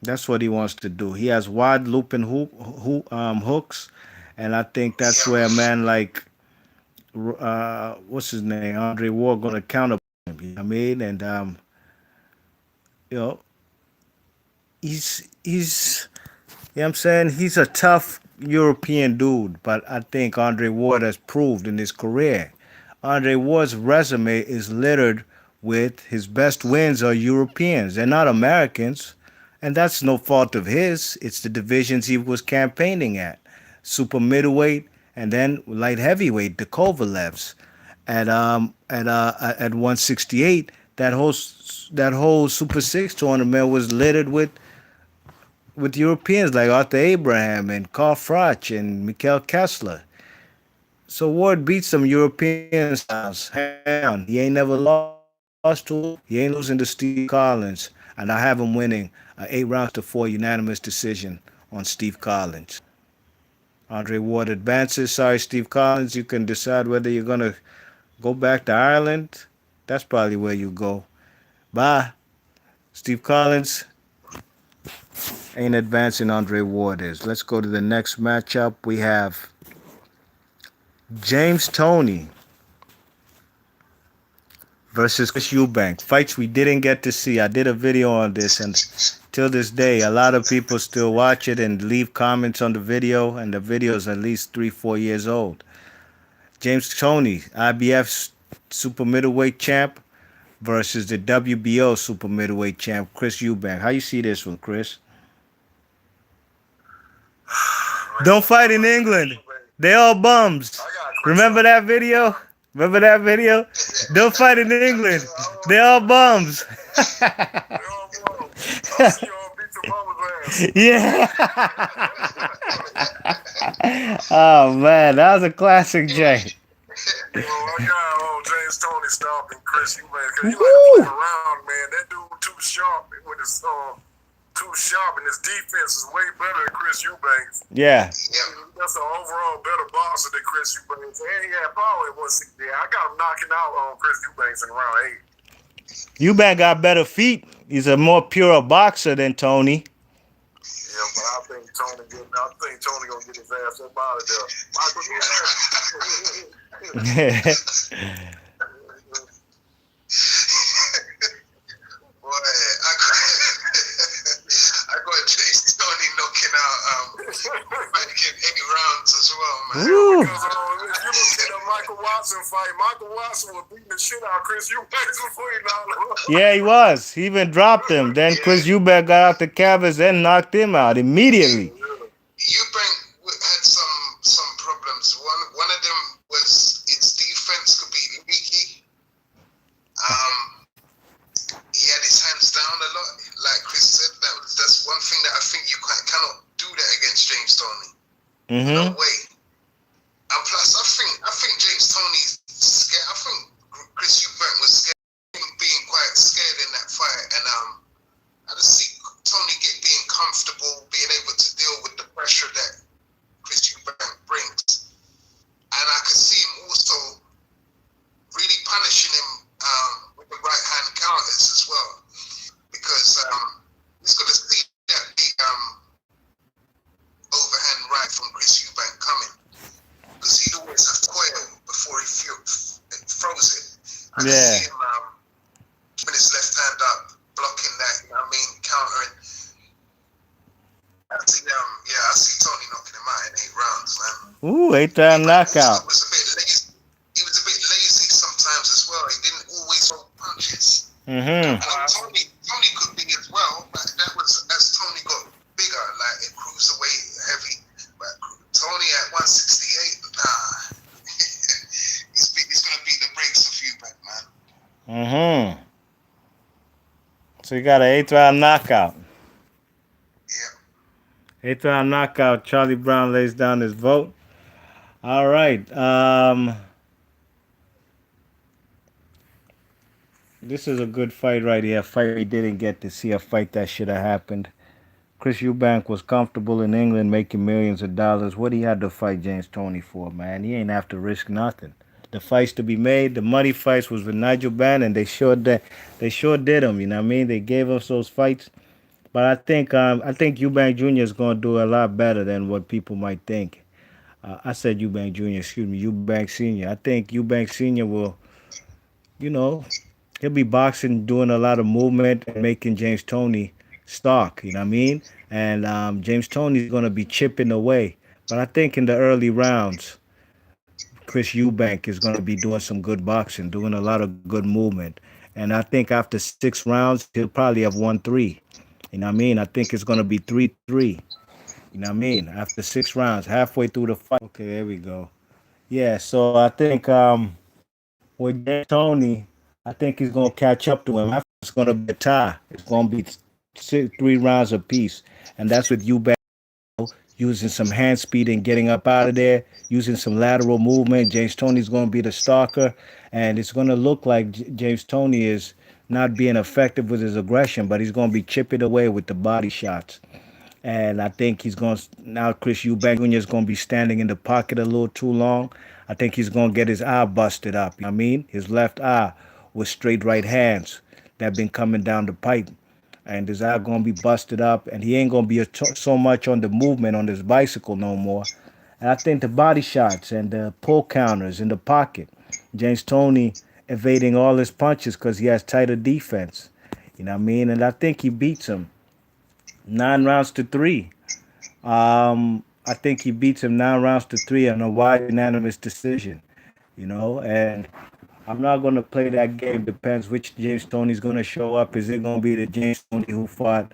That's what he wants to do. He has wide looping hooks, and I think that's Yep. where a man like what's his name, Andre Ward, gonna counter him. You know what I mean? And you know, he's you know what I'm saying? He's a tough European dude, but I think Andre Ward has proved in his career. Andre Ward's resume is littered with his best wins are Europeans. They're not Americans. And that's no fault of his. It's the divisions he was campaigning at. Super middleweight and then light heavyweight, the Kovalevs. At 168, that whole Super 6 tournament was littered with Europeans like Arthur Abraham and Carl Froch and Mikhail Kessler. So Ward beat some European styles, hands down. He ain't never lost to him. He ain't losing to Steve Collins, and I have him winning an 8 rounds to 4 unanimous decision on Steve Collins. Andre Ward advances. Sorry, Steve Collins. You can decide whether you're gonna go back to Ireland. That's probably where you go. Bye. Steve Collins ain't advancing. Andre Ward is. Let's go to the next matchup. We have James Toney versus Chris Eubank. Fights we didn't get to see. I did a video on this, and till this day, a lot of people still watch it and leave comments on the video, and the video is at least 3-4 years old. James Toney, IBF super middleweight champ, versus the WBO super middleweight champ, Chris Eubank. How you see this one, Chris? Don't fight in England. They all bums. Remember that video? Remember that video? Don't fight in England. They all bums. Yeah. Oh man, that was a classic, Jay. Well, I got James Toney stopping Chris Eubank because he like to play around, man. That dude too sharp with his too sharp, and his defense is way better than Chris Eubanks. Yeah. That's an overall better boxer than Chris Eubanks, and he had power at 160. I got him knocking out on Chris Eubanks in round 8. Eubank got better feet. He's a more pure boxer than Toney. Yeah, but I think Toney gonna get his ass up out of there. Boy, I got James Toney knocking out back in 80 rounds as well, man. Ooh. Because if you look at the Michael Watson fight, Michael Watson was beating the shit out of Chris Eubanks before he knocked him. Yeah, he was. He even dropped him. Then Chris Eubank got out the canvas and knocked him out immediately. Eubank had some problems. One of them was its defense could be leaky. He had his hands down a lot, like Chris said. That's one thing that I think you cannot do that against James Toney. No way. And plus, I think James Toney's scared. I think Chris Eubank was scared, being quite scared in that fight, and I just see Toney being comfortable, being able to deal with the pressure that Chris Eubank brings, and I could see him also really punishing him with the right hand counters as well, because he's got to see that big overhand right from Chris Eubank coming, because he'd always have coil before he throws it. I can see him keeping his left hand up, blocking that, you know what I mean, countering. I see Toney knocking him out in 8 rounds, man. Ooh, 8-round knockout. He was a bit lazy sometimes as well. He didn't always throw punches. Mm-hmm. I know Tony could be as well, but that was as Tony got bigger, like at cruiserweight heavy. But Tony at 168, nah, he's gonna beat the brakes off you, back man. Mm-hmm. So you got an 8th round knockout. Yeah. 8th round knockout. Charlie Brown lays down his vote. All right. This is a good fight right here. A fight we didn't get to see. A fight that should have happened. Chris Eubank was comfortable in England making millions of dollars. What he had to fight James Toney for, man? He ain't have to risk nothing. The fights to be made, the money fights was with Nigel Bannon. They sure did them. You know what I mean? They gave us those fights. But I think Eubank Jr. is going to do a lot better than what people might think. I said Eubank Jr. Excuse me, Eubank Senior. I think Eubank Senior will, you know, he'll be boxing, doing a lot of movement, and making James Toney stalk. You know what I mean? And James Toney's going to be chipping away. But I think in the early rounds, Chris Eubank is going to be doing some good boxing, doing a lot of good movement. And I think after 6 rounds, he'll probably have won 3. You know what I mean? I think it's going to be 3-3. You know what I mean? After 6 rounds, halfway through the fight. Okay, there we go. Yeah, so I think with James Toney, I think he's gonna catch up to him. I think it's gonna be a tie. It's gonna be 3 rounds apiece, and that's with Eubank using some hand speed and getting up out of there, using some lateral movement. James Toney's gonna be the stalker, and it's gonna look like James Toney is not being effective with his aggression, but he's gonna be chipping away with the body shots. And I think he's going to now Chris Eubank Jr. is going to be standing in the pocket a little too long. I think he's going to get his eye busted up. You know what I mean? His left eye with straight right hands that been coming down the pipe. And his eye going to be busted up. And he ain't going to be so much on the movement on his bicycle no more. And I think the body shots and the pull counters in the pocket. James Toney evading all his punches because he has tighter defense. You know what I mean? And I think he beats him 9 rounds to 3. I think he beats him 9 rounds to 3 on a wide unanimous decision. You know, and I'm not gonna play that game. Depends which James Toney's gonna show up. Is it gonna be the James Toney who fought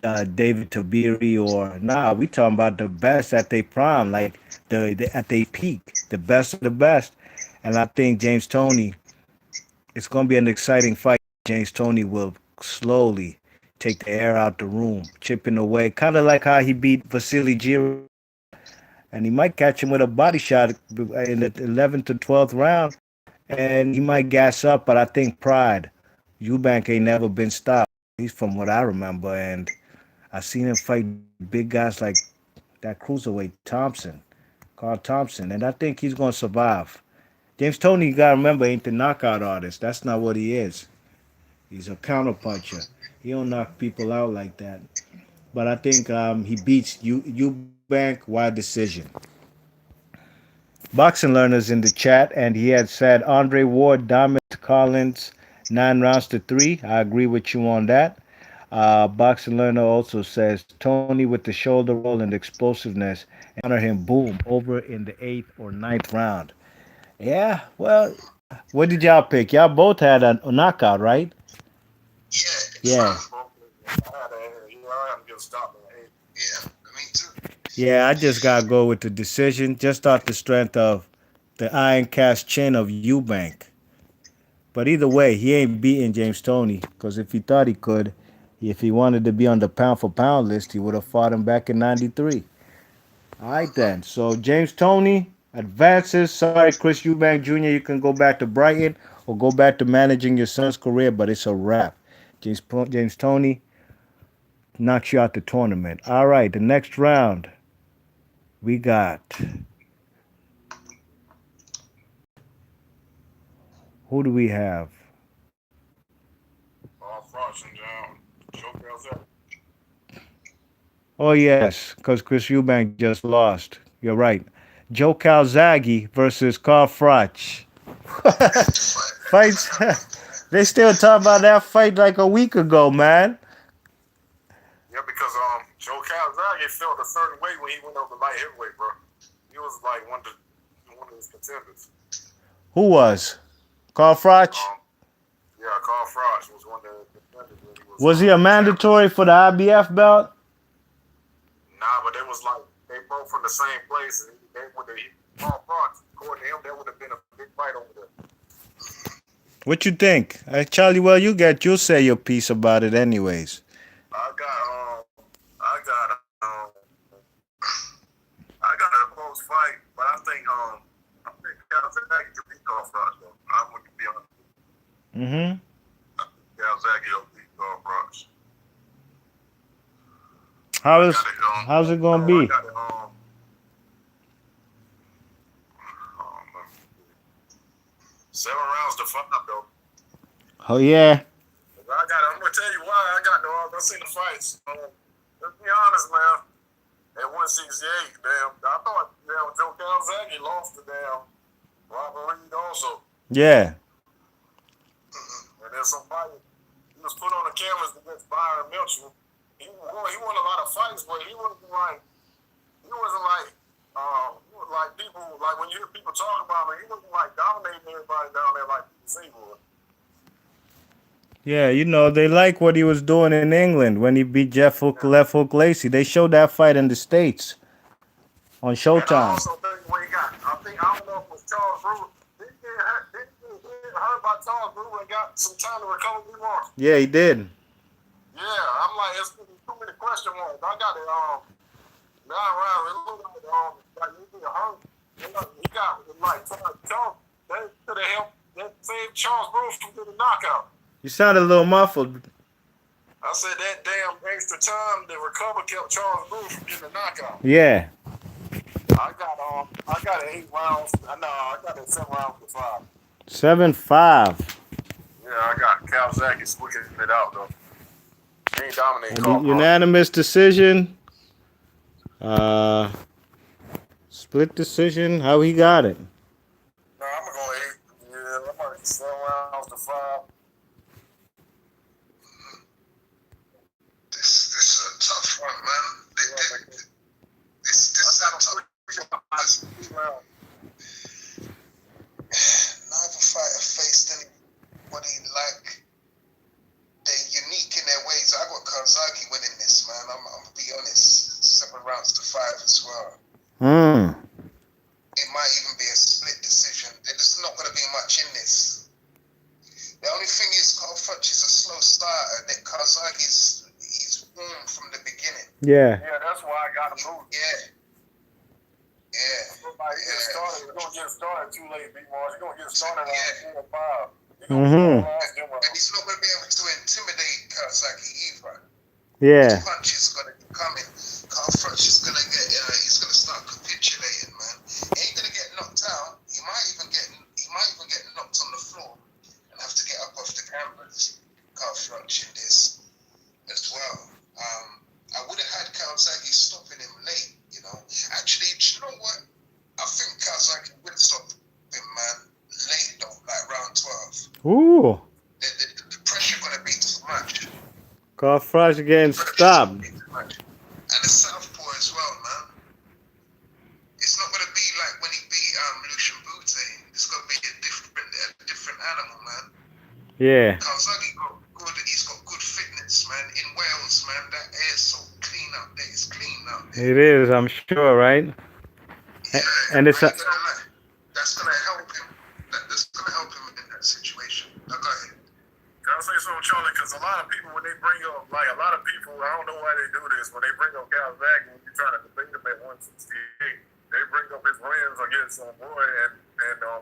David Tabiri or nah? We talking about the best at their prime, like the at their peak, the best of the best. And I think James Toney, it's gonna be an exciting fight. James Toney will slowly take the air out the room, chipping away, kind of like how he beat Vasily Giro, and he might catch him with a body shot in the 11th to 12th round, and he might gas up. But I think pride, Eubank ain't never been stopped. He's from what I remember, and I seen him fight big guys like that cruiserweight Thompson, Carl Thompson, and I think he's gonna survive. James Toney, you gotta remember, ain't the knockout artist. That's not what he is. He's a counterpuncher. He don't knock people out like that. But I think he beats Eubank wide decision. Boxing learners in the chat, and he had said Andre Ward dominates Collins 9 rounds to 3. I agree with you on that. Boxing learner also says Tony with the shoulder roll and explosiveness, and honor him boom over in the 8th or 9th round. Yeah, well, what did y'all pick? Y'all both had a knockout, right? Yeah. I had to get stopped at 8. Yeah, me too. Yeah, I just gotta go with the decision, just off the strength of the iron cast chin of Eubank. But either way, he ain't beating James Toney because if he thought he could, if he wanted to be on the pound for pound list, he would have fought him back in '93. All right then. So James Toney advances. Sorry, Chris Eubank Jr. You can go back to Brighton or go back to managing your son's career, but it's a wrap. James Toney knocks you out the tournament. All right, the next round we got. Who do we have? Frost and Joe Calzaghe. Oh yes, because Chris Eubank just lost. You're right. Joe Calzaghe versus Carl Froch. Fights. They still talking about that fight like a week ago, man. Yeah, because Joe Calzaghe felt a certain way when he went over light heavyweight, bro. He was like one of his contenders. Who was? Carl Froch? Yeah, Carl Frost was one of the contenders when he Was he a mandatory for the IBF belt? Nah, but it was like they both from the same place, and they would have Carl Frost. According to him, there would have been a big fight over there. What you think, Charlie? Well, you'll say your piece about it, anyways. I got a close fight, but I think Calzaghe could beat Carl Frost though. I'm going to be honest. Mm-hmm. Calzaghe will beat Carl Frost. How's it gonna be? 7 rounds to 5 though. Oh yeah. I'm gonna tell you why. I seen the fights. Let's be honest, man. At 168, I thought Joe Calzaghe lost to Robert Reed also. Yeah. And then somebody he was put on the cameras against Byron Mitchell. He won a lot of fights, but he wasn't like people like when you hear people talk about him, he wasn't like dominating everybody down there like people say he would. Yeah, they like what he was doing in England when he beat Left Hook Lacey. They showed that fight in the States on Showtime. And I also think I don't know if it was Charles Brewer. Didn't he heard about Charles Brewer and got some time to recover more? Yeah, he did. Yeah, I'm like, it's too many question marks. I got it 9 rounds. It looked like he get hurt. He got Charles. They could have helped. They saved Charles Brewer from getting a knockout. You sounded a little muffled. I said that damn extra time to recover kept Charles Brewer from getting a knockout. Yeah. I got 8 rounds. I got it 7 rounds to 5. 7-5. Yeah, I got Calzaghe squeaking it out though. He ain't dominating. Unanimous decision. Split decision. How he got it? No, I'm gonna go 8. Yeah, I'm gonna get 7 rounds to 5. This is a tough one, man. This is a tough one. Neither fighter faced anybody like. They're unique in their ways. I got Calzaghe winning this, man. I'm gonna be honest. 7 rounds to 5 as well. It might even be a split decision. There's not gonna be much in this. The only thing is, Carl Froch is a slow starter. That Calzaghe's warm from the beginning. Yeah. Yeah, that's why I got him moving. Yeah. You're gonna get started too late, B-Mars. You're gonna get started around 4 or 5. And he's not gonna be able to intimidate Calzaghe either. Yeah. The punch is gonna be coming. Carl Froch is gonna get. He's gonna start capitulating, man. He ain't gonna get knocked out. He might even get knocked on the floor and have to get up off the canvas. Carl Froch in this as well. I would have had Calzaghe stopping him late. Actually, do you know what? I think Calzaghe would stop him, man. Late though, like round 12. Ooh. The pressure gonna be too much. Carl Froch getting stopped. And the southpaw as well, man. It's not gonna be like when he beat Lucian Bute. It's gonna be a different animal, man. Yeah. Calzaghe he's got good fitness, man. In Wales, man, that air's so clean up there. It's clean up there. It is, I'm sure, right? Yeah, and it's that's gonna help him. That's gonna help him in that situation. Now go ahead. Can I say something, Charlie? Because a lot of people, when they bring up, I don't know why they do this, when they bring up Calzaghe, when you're trying to debate him at 168, they bring up his wins against Boy and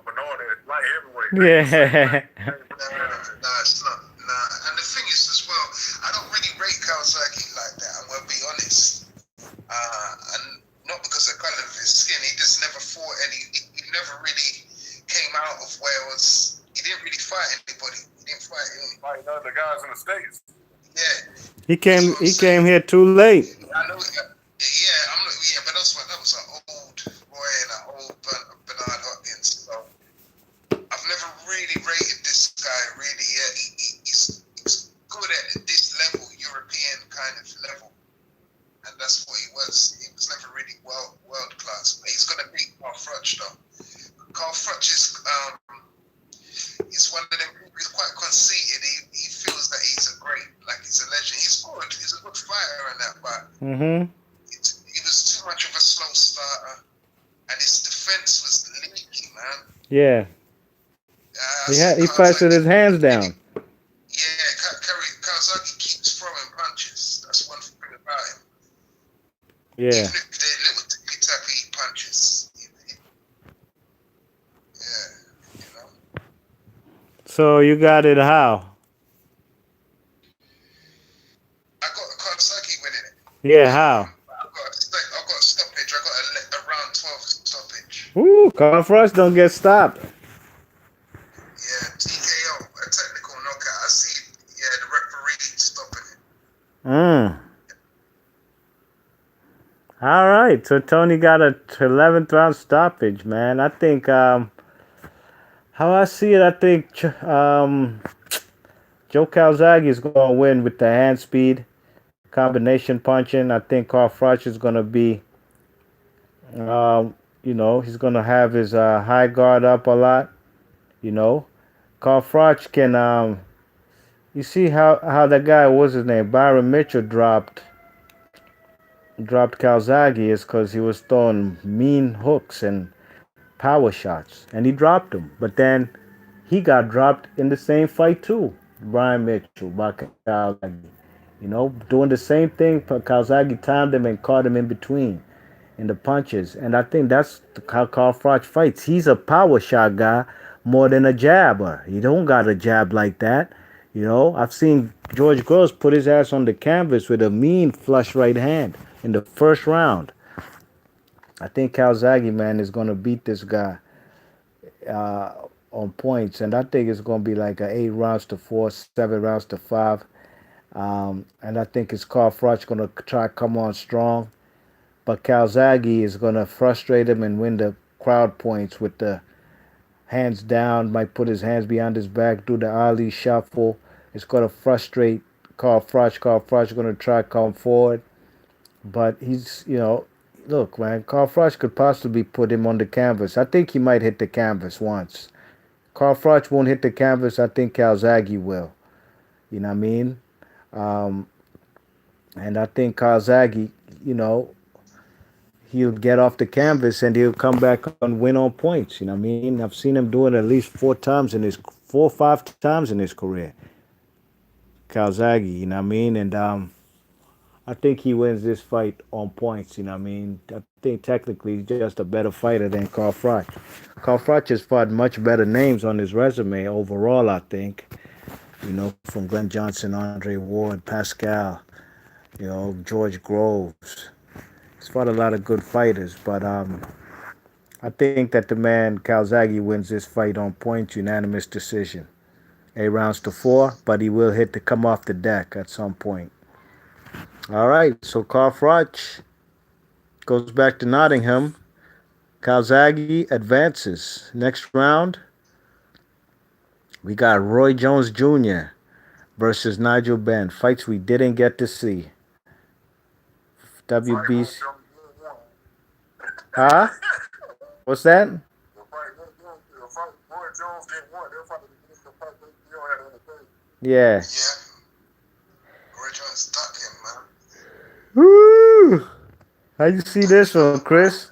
Bernard at light heavyweight. Yeah. Nah, it's not. Nah. And the thing is as well, I don't really rate Calzaghe like that, I'm gonna be honest. And not because of the colour of his skin, he just never fought he never really came out of Wales. He didn't really fight anybody. He didn't fight any. Like none of the guys in the States. Yeah. He came here too late. I know. Yeah, but that was an old Roy and an old Bernard Hopkins. So I've never really rated this guy really yet. He's good at this level, European kind of level, and that's what he was. He was never really world class. But he's gonna beat Carl Froch though. Carl Froch is one of them. He's quite conceited. He fighter and that, but Mm-hmm. he was too much of a slow starter, and his defense was leaky, man. Yeah. I see He fights with his Kazaki. hands down. Yeah, Kazaki keeps throwing punches. That's one thing about him. Yeah. Even if they're little tippy-tappy punches. Yeah, you know. So you got it how? I got Kazaki winning it. Yeah, how? I got a stoppage. I got a round 12 stoppage. Ooh, Carl Frost don't get stopped. Yeah, TKO, a technical knockout. I see. Yeah, the referee stopping it. All right, so Tony got a 11th round stoppage, man. I think how I see it, I think Joe Calzaghe is going to win with the hand speed, combination punching. I think Carl Froch is going to be, he's going to have his high guard up a lot. You know, Carl Froch can. You see how that guy, what's his name, Byron Mitchell dropped Calzaghe is because he was throwing mean hooks and power shots, and he dropped him. But then he got dropped in the same fight too, Brian Mitchell by Calzaghe. Doing the same thing. Calzaghe timed him and caught him in between in the punches, and I think that's how Carl Froch fights. He's a power shot guy more than a jabber. He don't got a jab like that. I've seen George Gross put his ass on the canvas with a mean flush right hand in the first round. I think Calzaghe, man, is going to beat this guy on points, and I think it's going to be like a 8 rounds to 4, 7 rounds to 5. And I think it's Carl Froch going to try to come on strong, but Calzaghe is going to frustrate him and win the crowd points with the hands down, might put his hands behind his back, do the Ali shuffle. It's going to frustrate Carl Froch. Carl Froch is going to try to come forward. But he's, look, man, Carl Froch could possibly put him on the canvas. I think he might hit the canvas once. Carl Froch won't hit the canvas. I think Calzaghe will. You know what I mean? And I think Calzaghe, he'll get off the canvas and he'll come back and win on points. You know what I mean? I've seen him do it at least 4 or 5 times in his career. Calzaghe, you know what I mean? And I think he wins this fight on points, you know what I mean? I think technically he's just a better fighter than Carl Froch. Carl Froch has fought much better names on his resume overall, I think. From Glenn Johnson, Andre Ward, Pascal, George Groves. He's fought a lot of good fighters, but I think that the man Calzaghe wins this fight on points, unanimous decision. 8 rounds to 4, but he will come off the deck at some point. All right, so Carl Froch goes back to Nottingham. Calzaghe advances. Next round, we got Roy Jones Jr. versus Nigel Benn. Fights we didn't get to see. WBC. Huh? What's that? Yeah. Roy Jones stuck him, man. Woo! How you see this one, Chris?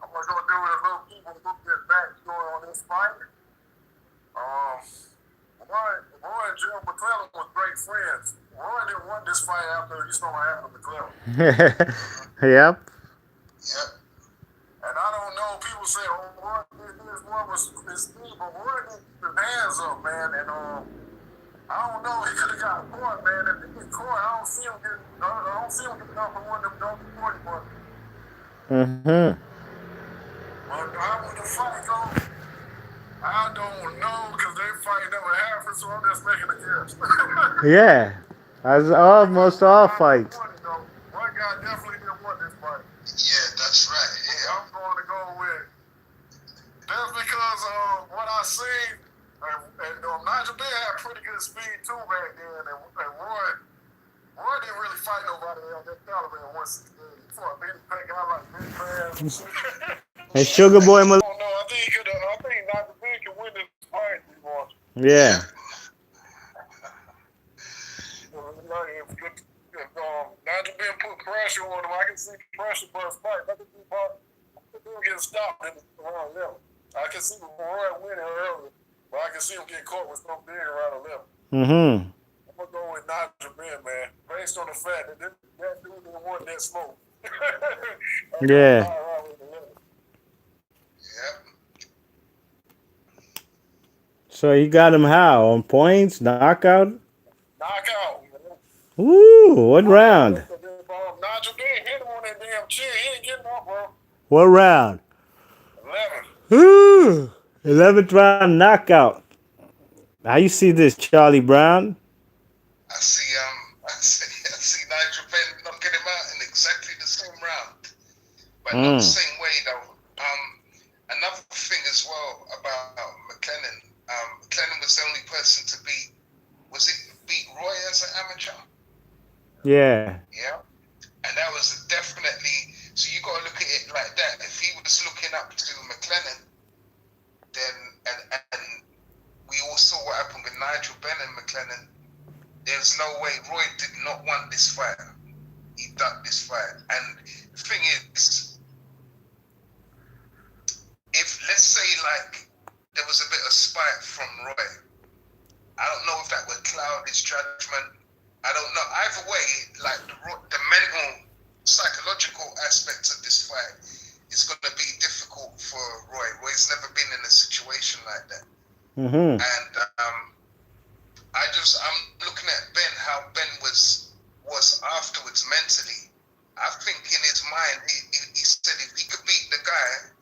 I'm gonna go do it a little people look at backstory on this fight. Roy and Jim McClellan were great friends. Roy didn't want this fight after he saw what happened to McClellan. Yep. And I don't know, people say, Roy did this, Roy was his thing, but Roy didn't keep his hands up, man, and I don't know, he could have got caught, man. If he get caught, I don't see him getting off of one of them double 40 bucks. But how would the fight go? I don't know, because they fight never happened, so I'm just making a guess. Yeah. As almost all fights. One guy definitely didn't want this fight. Yeah, that's right. Yeah. I'm going to go with that's because what I seen, and Nigel Benn had pretty good speed too back then, and Roy didn't really fight nobody on that caliber in 168. He fought a big guy like Big Fast. And Sugar Boy I don't know. I think Nigel Benn can win this fight. Yeah. Good pressure on him. I can see pressure bust fight. I can see him getting stopped in the around level. I can see Roy winning early, but I can see him getting caught with something big around the level. Mm-hmm. I'm gonna go with Nigel Ben, man, based on the fact that that dude didn't want that smoke. Yeah. Yep. So he got him how? On points? Knockout? Knockout. Ooh, what round? Nigel Ben hit him on that damn chin. He ain't getting up, bro. What round? 11. Ooh, 11th round knockout. How you see this, Charlie Brown? I see Nigel Ben knocking him out in exactly the same round, but not the Mm. same way though. Another thing as well about McLennan, McLennan was the only person to beat Roy as an amateur. Yeah. Yeah, and that was definitely. So you got to look at it like that. If he was looking up to McLennan, then and we all saw what happened with Nigel Ben and McLennan. There's no way Roy did not want this fight. He ducked this fight. And the thing is, if let's say like there was a bit of spite from Roy, I don't know if that would cloud his judgment. I don't know. Either way, like the mental, psychological aspects of this fight is going to be difficult for Roy. Roy's never been in a situation like that. Mm-hmm. And I'm looking at Ben, how Ben was afterwards mentally. I think in his mind, he said if he could beat the guy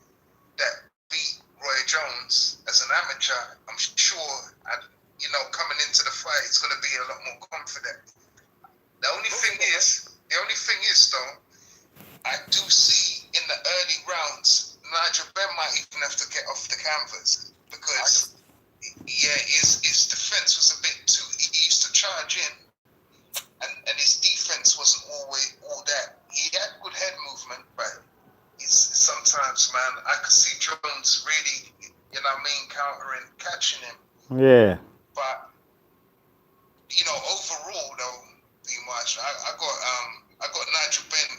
that beat Roy Jones as an amateur, I'm sure, coming into the fight, he's going to be a lot more confident. The only thing is though, I do see in the early rounds, Nigel Ben might even have to get off the canvas because, his defense was a bit too. He used to charge in, and his defense wasn't always all that. He had good head movement, but sometimes, man, I could see Jones really, countering, catching him. Yeah. But overall though, pretty much, I got Nigel Ben.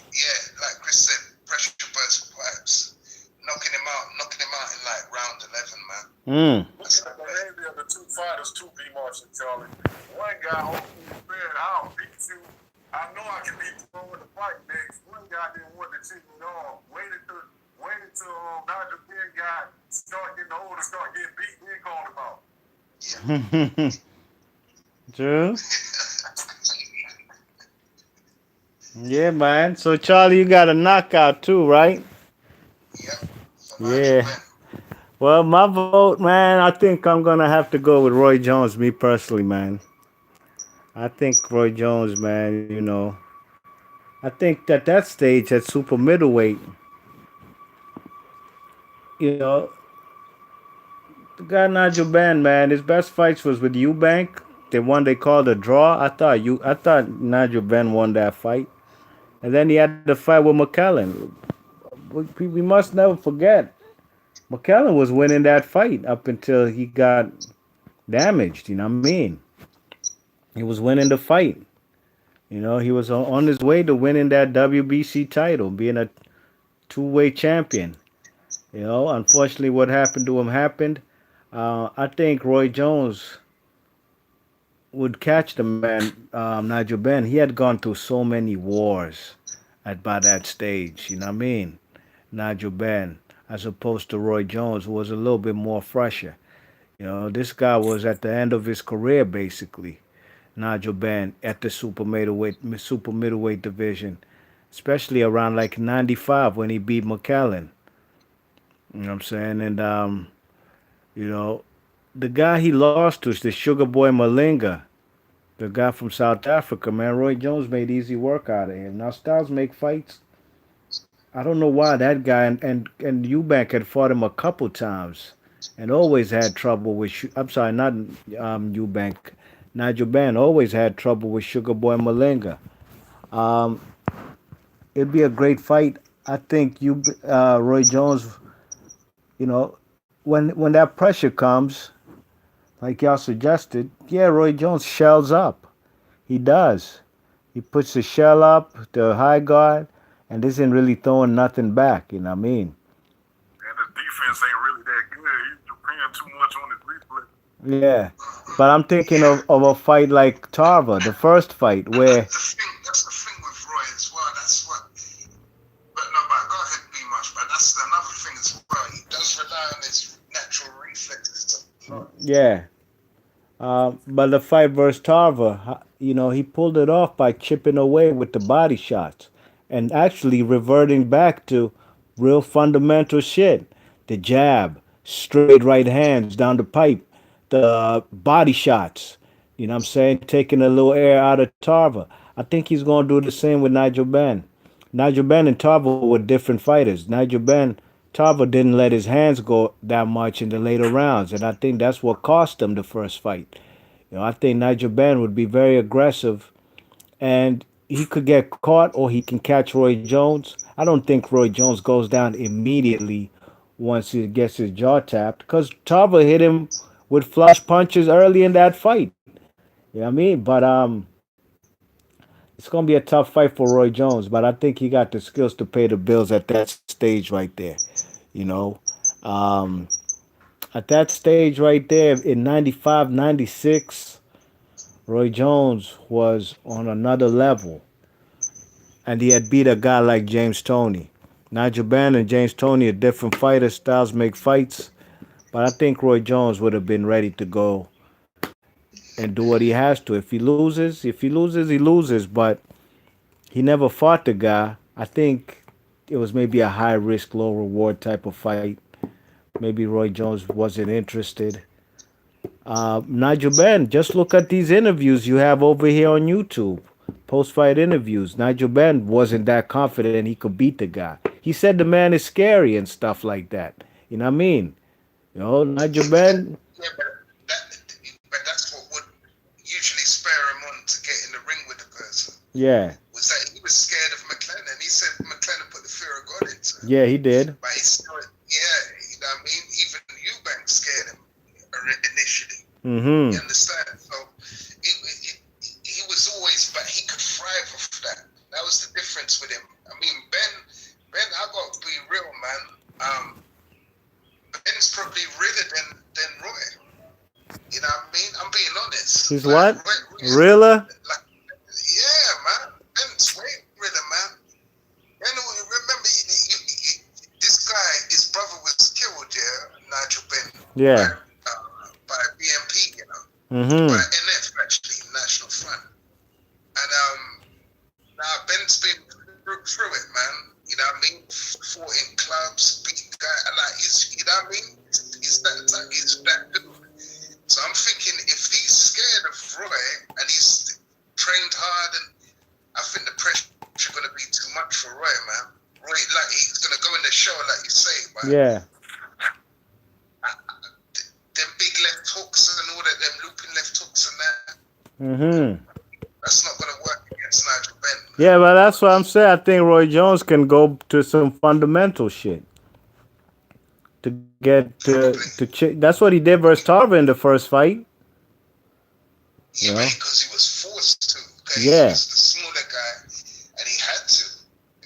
Yeah, like Chris said, pressure burst pipes, knocking him out in like round 11, man. Looking at the behavior of the two fighters, too, B. Marshall, Charlie. One guy openly said, "I'll beat you. I know I can beat you over the fight next." One guy didn't want to cheat at all. Waited till Nigel Ben got start getting older, start getting beat, then called him out. Yeah. True. Yeah, man. So Charlie, you got a knockout too, right? Yep. So Yeah. Well, my vote, man, I think I'm gonna have to go with Roy Jones, me personally, man. I think Roy Jones, man, I think that stage at super middleweight, you know, the guy Nigel Ben, man, his best fights was with Eubank. The one they called a draw. I thought Nigel Ben won that fight. And then he had the fight with McKellen. We must never forget. McKellen was winning that fight up until he got damaged, you know what I mean? He was winning the fight. He was on his way to winning that WBC title, being a two-way champion. Unfortunately, what happened to him happened. I think Roy Jones would catch the man, Nigel Ben. He had gone through so many wars by that stage, you know what I mean? Nigel Ben, as opposed to Roy Jones, who was a little bit more fresher. This guy was at the end of his career, basically. Nigel Ben at the super middleweight division, especially around like '95 when he beat McKellen. You know what I'm saying? And you know, the guy he lost to is the Sugar Boy Malinga, the guy from South Africa. Man, Roy Jones made easy work out of him. Now Styles make fights. I don't know why that guy and Eubank had fought him a couple times, and always had trouble with. I'm sorry, not Eubank. Nigel Ben always had trouble with Sugar Boy Malinga. Um, it'd be a great fight. I think Roy Jones, when that pressure comes, like y'all suggested, yeah, Roy Jones shells up. He does. He puts the shell up, the high guard, and isn't really throwing nothing back. You know what I mean? And the defense ain't really that good. He's depending too much on his reflex. Yeah. But I'm thinking of a fight like Tarver, the first fight, And where that's the thing with Roy as well. That's what. But no, but go ahead, be much. But that's another thing as well. He does rely on his natural reflexes a lot. yeah. But the fight versus Tarver, he pulled it off by chipping away with the body shots and actually reverting back to real fundamental shit. The jab, straight right hands down the pipe, the body shots. You know what I'm saying? Taking a little air out of Tarver. I think he's going to do the same with Nigel Benn. Nigel Benn and Tarver were different fighters. Nigel Benn, Tarver didn't let his hands go that much in the later rounds, and I think that's what cost him the first fight. I think Nigel Benn would be very aggressive, and he could get caught or he can catch Roy Jones. I don't think Roy Jones goes down immediately once he gets his jaw tapped, because Tarver hit him with flush punches early in that fight. You know what I mean? But it's gonna be a tough fight for Roy Jones, but I think he got the skills to pay the bills at that stage right there. You know, um, at that stage right there in 95, 96, Roy Jones was on another level, and he had beat a guy like James Toney. Nigel Benn and James Toney are different fighters. Styles make fights, but I think Roy Jones would have been ready to go and do what he has to. If he loses, he loses. But he never fought the guy. I think it was maybe a high risk, low reward type of fight. Maybe Roy Jones wasn't interested. Nigel Benn, just look at these interviews you have over here on YouTube. Post fight interviews. Nigel Benn wasn't that confident he could beat the guy. He said the man is scary and stuff like that. You know what I mean? Nigel Benn. Yeah, but that's what would usually spur him on to get in the ring with the person. Yeah. Was that he was scared of McLennan. He said McLennan put the fear of God into him. Yeah, he did. But he still, yeah, you know what I mean? Even Eubank scared him initially. Mm-hmm. You understand? So he was always, but he could thrive off that. That was the difference with him. I mean, Ben, I got to be real, man. Ben's probably realer than Roy. You know what I mean? I'm being honest. He's like, what? Roy, Realer? like, yeah, man. Ben's way realer, man. And remember, this guy, his brother was killed, yeah, Nigel Ben. Yeah. By BMP, you know. Mm-hmm. By NF, actually, National Front. And now Ben's been through it, man. You know what I mean? Fought in clubs, beat guy, like you know what I mean? He's that good. So I'm thinking if he's scared of Roy and he's trained hard, and I think the pressure going to be too much for Roy, man. Roy, like he's going to go in the show, like you say, but Yeah. Them big left hooks and all that, them looping left hooks and that, Mm-hmm. that's not going to work against Nigel Ben. Yeah, but that's what I'm saying. I think Roy Jones can go to some fundamental shit to get to. That's what he did versus Tarver in the first fight. Yeah, Yeah. because he was forced to. Okay? Yeah. He was the smaller guy, and he had to.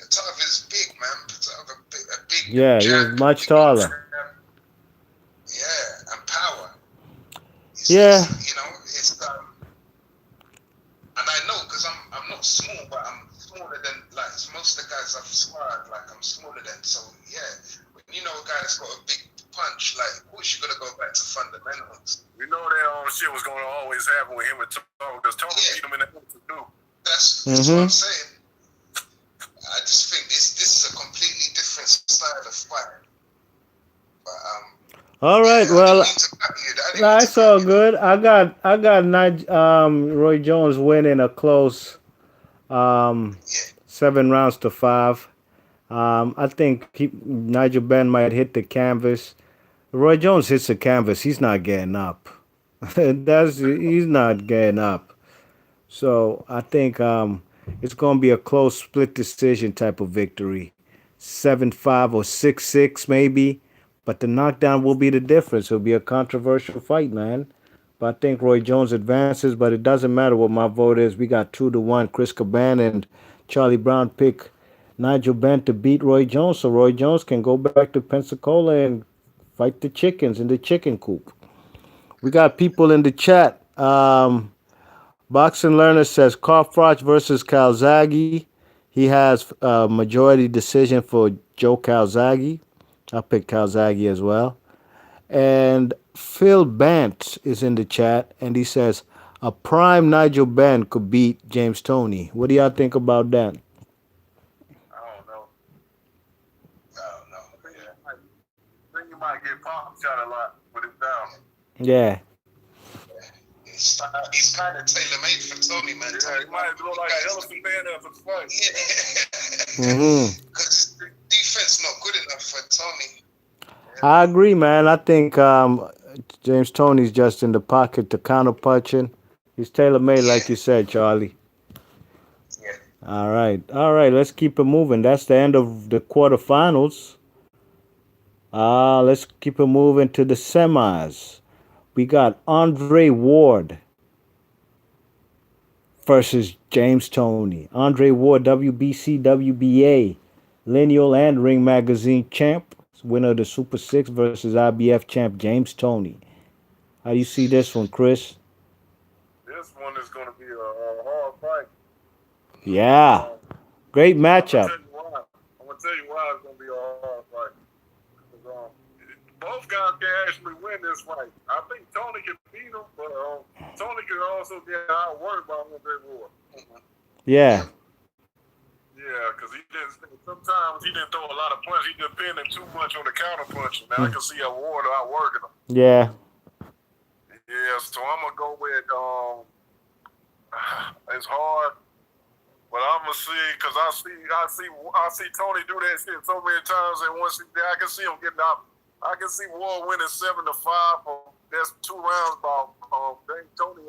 Tarver's big, man. Tarver, a big Yeah, he was much taller. Yeah, and power. Yeah. You know, it's and I know because I'm not small, but I'm smaller than like most of the guys I've sparred. Like I'm smaller than, so yeah. When you know a guy that's got a big punch, like of course you're gonna go back to fundamentals. We know that shit was going to always happen with him and Tom because Tom beat him in the head too. That's what I'm saying. I just think this is a completely different style of fight. But All right. yeah, Well, nah, it's all good. I got Roy Jones winning a close 7 rounds to 5. I think Nigel Benn might hit the canvas. Roy Jones hits the canvas. He's not getting up. He's not getting up. So I think it's gonna be a close split decision type of victory, 7-5 or 6-6 maybe. But the knockdown will be the difference. It'll be a controversial fight, man. But I think Roy Jones advances, but it doesn't matter what my vote is. We got 2-1. Chris Caban and Charlie Brown pick Nigel Benn to beat Roy Jones, so Roy Jones can go back to Pensacola and fight the chickens in the chicken coop. We got people in the chat. Boxing Learner says Carl Froch versus Calzaghe. He has a majority decision for Joe Calzaghe. I picked Calzaghe as well. And Phil Bant is in the chat, and he says a prime Nigel Benn could beat James Toney. What do y'all think about that? I don't know. I don't know. I think you might get pop shot a lot with him down. Yeah. He's kind of tailor-made for Tony, man. Yeah, he might look like an elephant man after the fight. Yeah. Because defense not good enough for Tony. I agree, man. I think James Toney's just in the pocket to counter punching. He's tailor made, like you said, Charlie. Yeah. All right. Let's keep it moving. That's the end of the quarterfinals. Let's keep it moving to the semis. We got Andre Ward versus James Toney. Andre Ward, WBC, WBA, Lineal and Ring Magazine champ, winner of the Super 6 versus IBF champ James Toney. How do you see this one, Chris? This one is going to be a hard fight. Yeah. Great matchup. I'm going to tell you why it's going to be a hard fight. Because, both guys can actually win this fight. I think Tony can beat him, but Tony can also get outworked by Andre Ward. Yeah. Yeah, because sometimes he didn't throw a lot of punches. He depended too much on the counter punching. Now I can see a Ward outworking him. Yeah. Yeah, so I'm gonna go with it's hard, but I'm gonna see because I see Tony do that shit so many times, and once I can see him getting out. I can see Ward winning 7-5. That's 2 rounds by Tony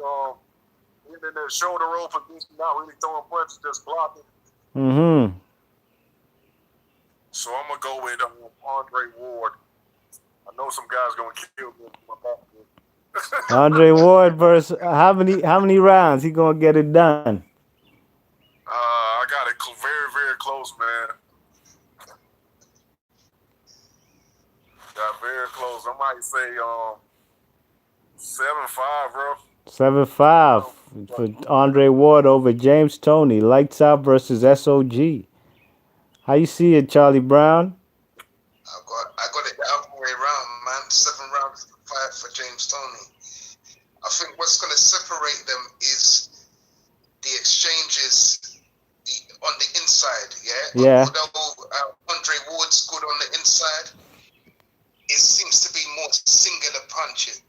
getting in that shoulder rope and just not really throwing punches, just blocking. Mm-hmm. So I'm gonna go with Andre Ward. I know some guys gonna kill me. Andre Ward versus how many rounds he gonna get it done? I got it very, very close, man. Got very close. I might say 7-5, bro. 7-5 for Andre Ward over James Toney. Lights out versus SOG. How you see it, Charlie Brown? I got it the other way around, man. 7 rounds to 5 for James Toney. I think what's going to separate them is the exchanges on the inside, yeah? Yeah. Although Andre Ward's good on the inside, it seems to be more singular punches.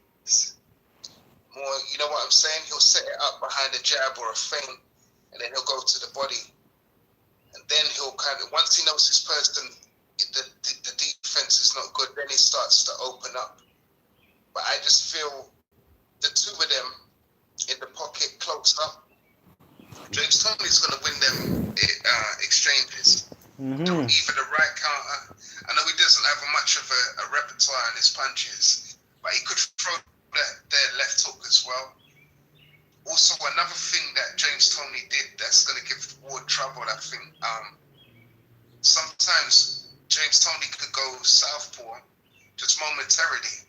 More, you know what I'm saying? He'll set it up behind a jab or a feint, and then he'll go to the body. And then he'll kind of, once he knows his person, the defense is not good, then he starts to open up. But I just feel the two of them in the pocket close up. James Toney's going to win them exchanges. Mm-hmm. Either the right counter. I know he doesn't have much of a repertoire in his punches, but he could throw their left hook as well. Also, another thing that James Toney did that's going to give Ward trouble, I think, sometimes James Toney could go southpaw just momentarily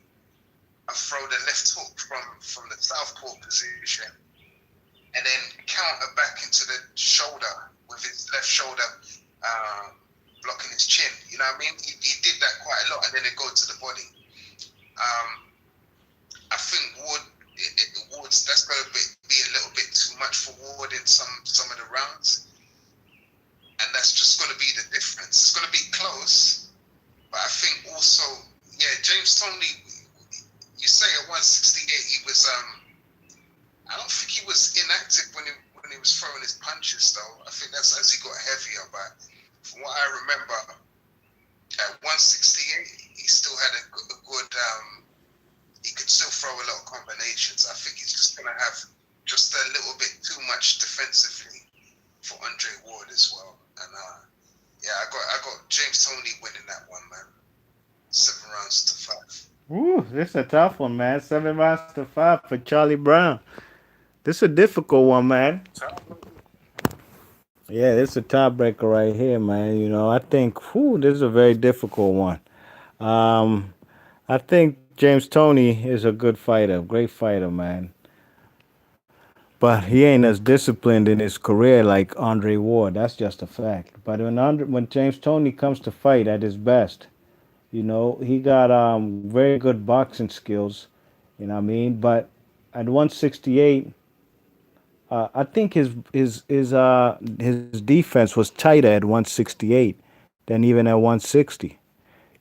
and throw the left hook from the southpaw position and then counter back into the shoulder with his left shoulder blocking his chin. You know what I mean? He did that quite a lot, and then it go to the body. I think Ward's that's going to be a little bit too much for Ward in some of the rounds, and that's just going to be the difference. It's going to be close, but I think also, yeah, James Toney. You say at 168 he was. I don't think he was inactive when he was throwing his punches though. I think that's as he got heavier. But from what I remember, at 168 he still had a good. He could still throw a lot of combinations. I think he's just gonna have just a little bit too much defensively for Andre Ward as well. And yeah, I got James Toney winning that one, man. 7 rounds to 5. Woo, this is a tough one, man. 7 rounds to 5 for Charlie Brown. This is a difficult one, man. Yeah, this is a tiebreaker right here, man. I think, whew, this is a very difficult one. Um, I think James Toney is a good fighter, great fighter, man. But he ain't as disciplined in his career like Andre Ward. That's just a fact. But when James Toney comes to fight at his best, he got very good boxing skills. You know what I mean? But at 168, I think his defense was tighter at 168 than even at 160.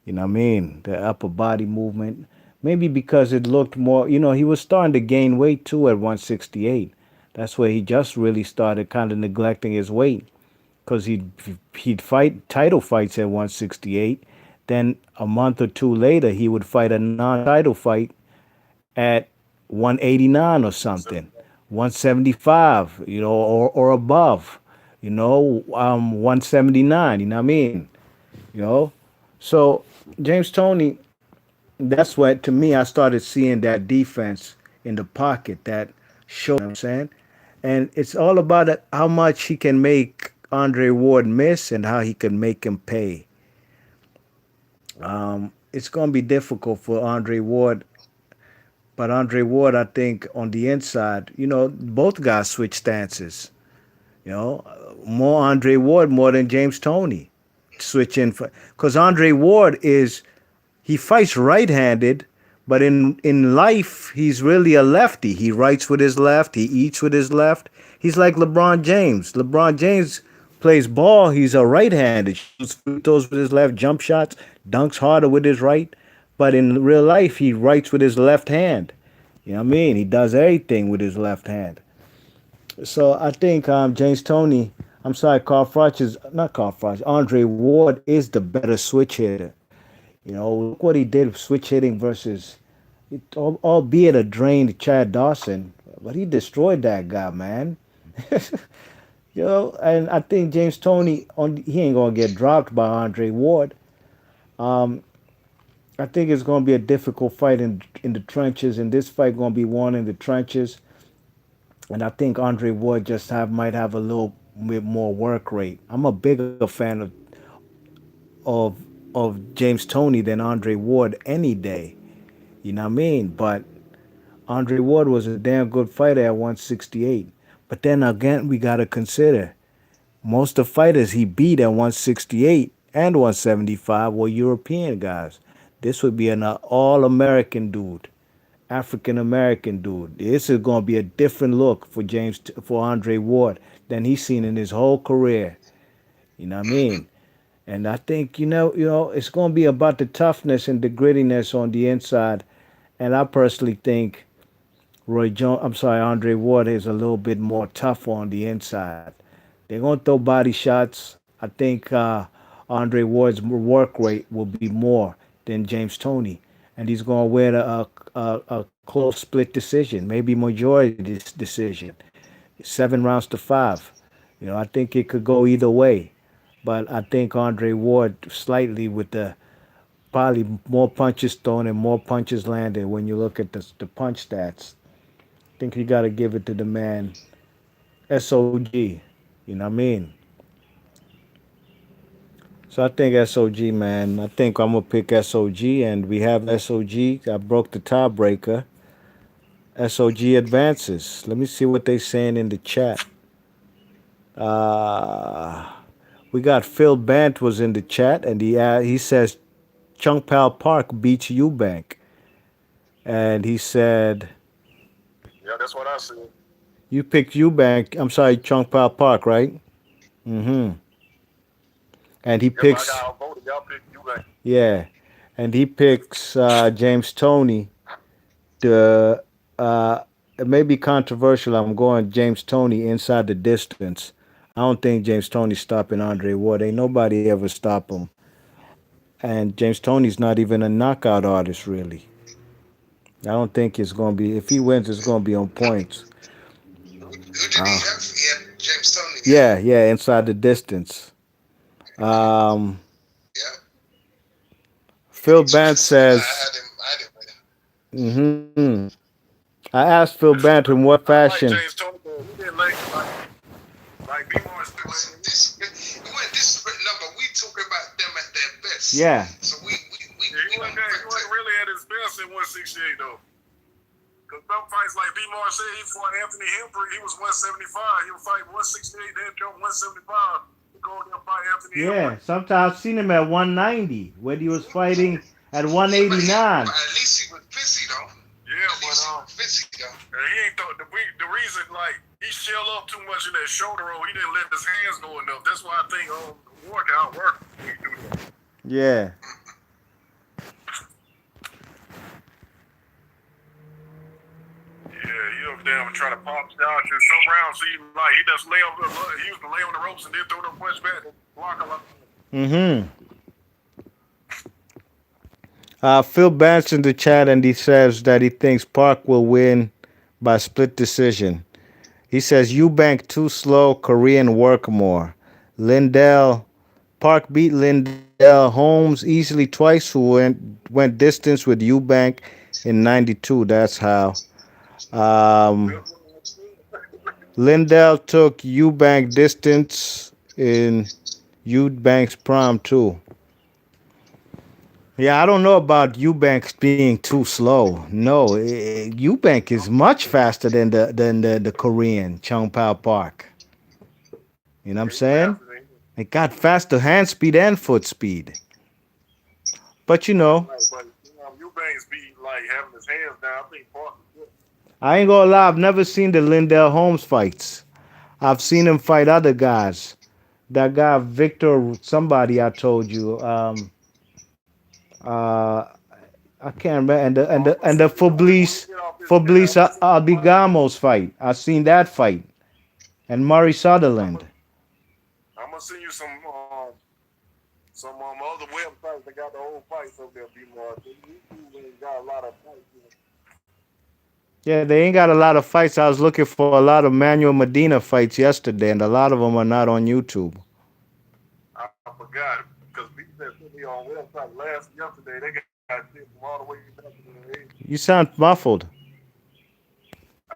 You know what I mean? The upper body movement. Maybe because it looked more, he was starting to gain weight too at 168. That's where he just really started kind of neglecting his weight because he'd fight title fights at 168. Then a month or two later, he would fight a non-title fight at 189 or something, 175, or above, 179. You know what I mean? You know, so James Toney, that's what to me I started seeing that defense in the pocket that show. You know what I'm saying, and it's all about how much he can make Andre Ward miss and how he can make him pay. It's gonna be difficult for Andre Ward, but Andre Ward, I think on the inside, both guys switch stances. More Andre Ward more than James Toney switch in for because Andre Ward is he fights right-handed, but in life he's really a lefty. He writes with his left. He eats with his left. He's like LeBron James. LeBron James plays ball. He's a right-handed. Shoots free throws with his left, jump shots, dunks harder with his right. But in real life, he writes with his left hand. You know what I mean? He does everything with his left hand. So I think James Toney, I'm sorry, Carl Froch is not Carl Froch. Andre Ward is the better switch hitter. Look what he did switch hitting versus, albeit a drained Chad Dawson, but he destroyed that guy, man. And I think James Toney, he ain't gonna get dropped by Andre Ward. Um, I think it's gonna be a difficult fight in the trenches, and this fight gonna be won in the trenches. And I think Andre Ward just might have a little bit more work rate. I'm a bigger fan of James Toney than Andre Ward any day. You know what I mean? But Andre Ward was a damn good fighter at 168. But then again, we got to consider most of the fighters he beat at 168 and 175 were European guys. This would be an all American dude, African American dude. This is going to be a different look for Andre Ward than he's seen in his whole career. You know what I mean? And I think it's going to be about the toughness and the grittiness on the inside. And I personally think Andre Ward is a little bit more tough on the inside. They're going to throw body shots. I think Andre Ward's work rate will be more than James Toney. And he's going to win a close split decision, maybe majority decision, 7 rounds to 5. I think it could go either way. But I think Andre Ward slightly with the probably more punches thrown and more punches landed when you look at the punch stats. I think you got to give it to the man, SOG. You know what I mean? So I think SOG, man. I think I'm going to pick SOG, and we have SOG. I broke the tiebreaker. SOG advances. Let me see what they saying in the chat. Uh, we got Phil Bant was in the chat, and he says Chung Pao Park beats Eubank. And he said, Yeah, that's what I said. you picked Eubank. I'm sorry, Chung Pao Park, right? Mm-hmm. And he Yep, I picks, got outvoted. Y'all picked you back. yeah, and he picks James Toney. The It may be controversial. I'm going James Toney inside the distance. I don't think James Toney's stopping Andre Ward. Ain't nobody ever stop him. And James Toney's not even a knockout artist, really. I don't think it's going to be. If he wins, it's going to be on points. Who did he Uh, have? He had James Toney, yeah? yeah, inside the distance. Um, Yeah. Phil It's Bant interesting. I says, had him Mm-hmm. I asked Phil Bant in what I like fashion. James Tony, but he didn't like B. Morris. It wasn't disrespect, no, but we talk about them at their best. Yeah. So we Yeah, he wasn't really at his best in 168 though. Because some fights like B. Morris said, he fought Anthony Henry, he was 175. He was fighting 168, then jump 175. He go there and fight Anthony Yeah. Henry. Sometimes I've seen him at 190 when he was fighting at 189. But at least he was busy though. Yeah, At least he was busy though. he ain't the reason like he shell up too much in that shoulder roll. He didn't let his hands go enough. That's why I think Ward outworked him. He do that. Yeah. Yeah, he up there trying to pop shots and some rounds he like he just he used to lay on the ropes and then throw them punch back and block a lot. Mm-hmm. Phil Bant's in the chat and he says that he thinks Park will win by split decision. He says Eubank too slow, Korean work more. Park beat Lindell Holmes easily twice, who went distance with Eubank in '92. That's how. Lindell took Eubank distance in Eubank's prime too. Yeah, I don't know about Eubank being too slow. No, Eubank is much faster than the Korean Chung Pao Park. You know what I'm saying? It got faster hand speed and foot speed. But you know, Eubanks be like having his hands down. I think Park. I ain't gonna lie. I've never seen the Lindell Holmes fights. I've seen him fight other guys. That guy Victor, somebody I told you. Uh, I can't remember. And the Fabrice Albigamos fight. I seen that fight. And Murray Sutherland. I'm gonna send you some other websites that got the whole fights over there. Be more. YouTube ain't got a lot of fights. Yeah, they ain't got a lot of fights. I was looking for a lot of Manuel Medina fights yesterday, and a lot of them are not on YouTube. I forgot because people that sent me on website yesterday, they got shit from all the way back to the 80s. You sound muffled.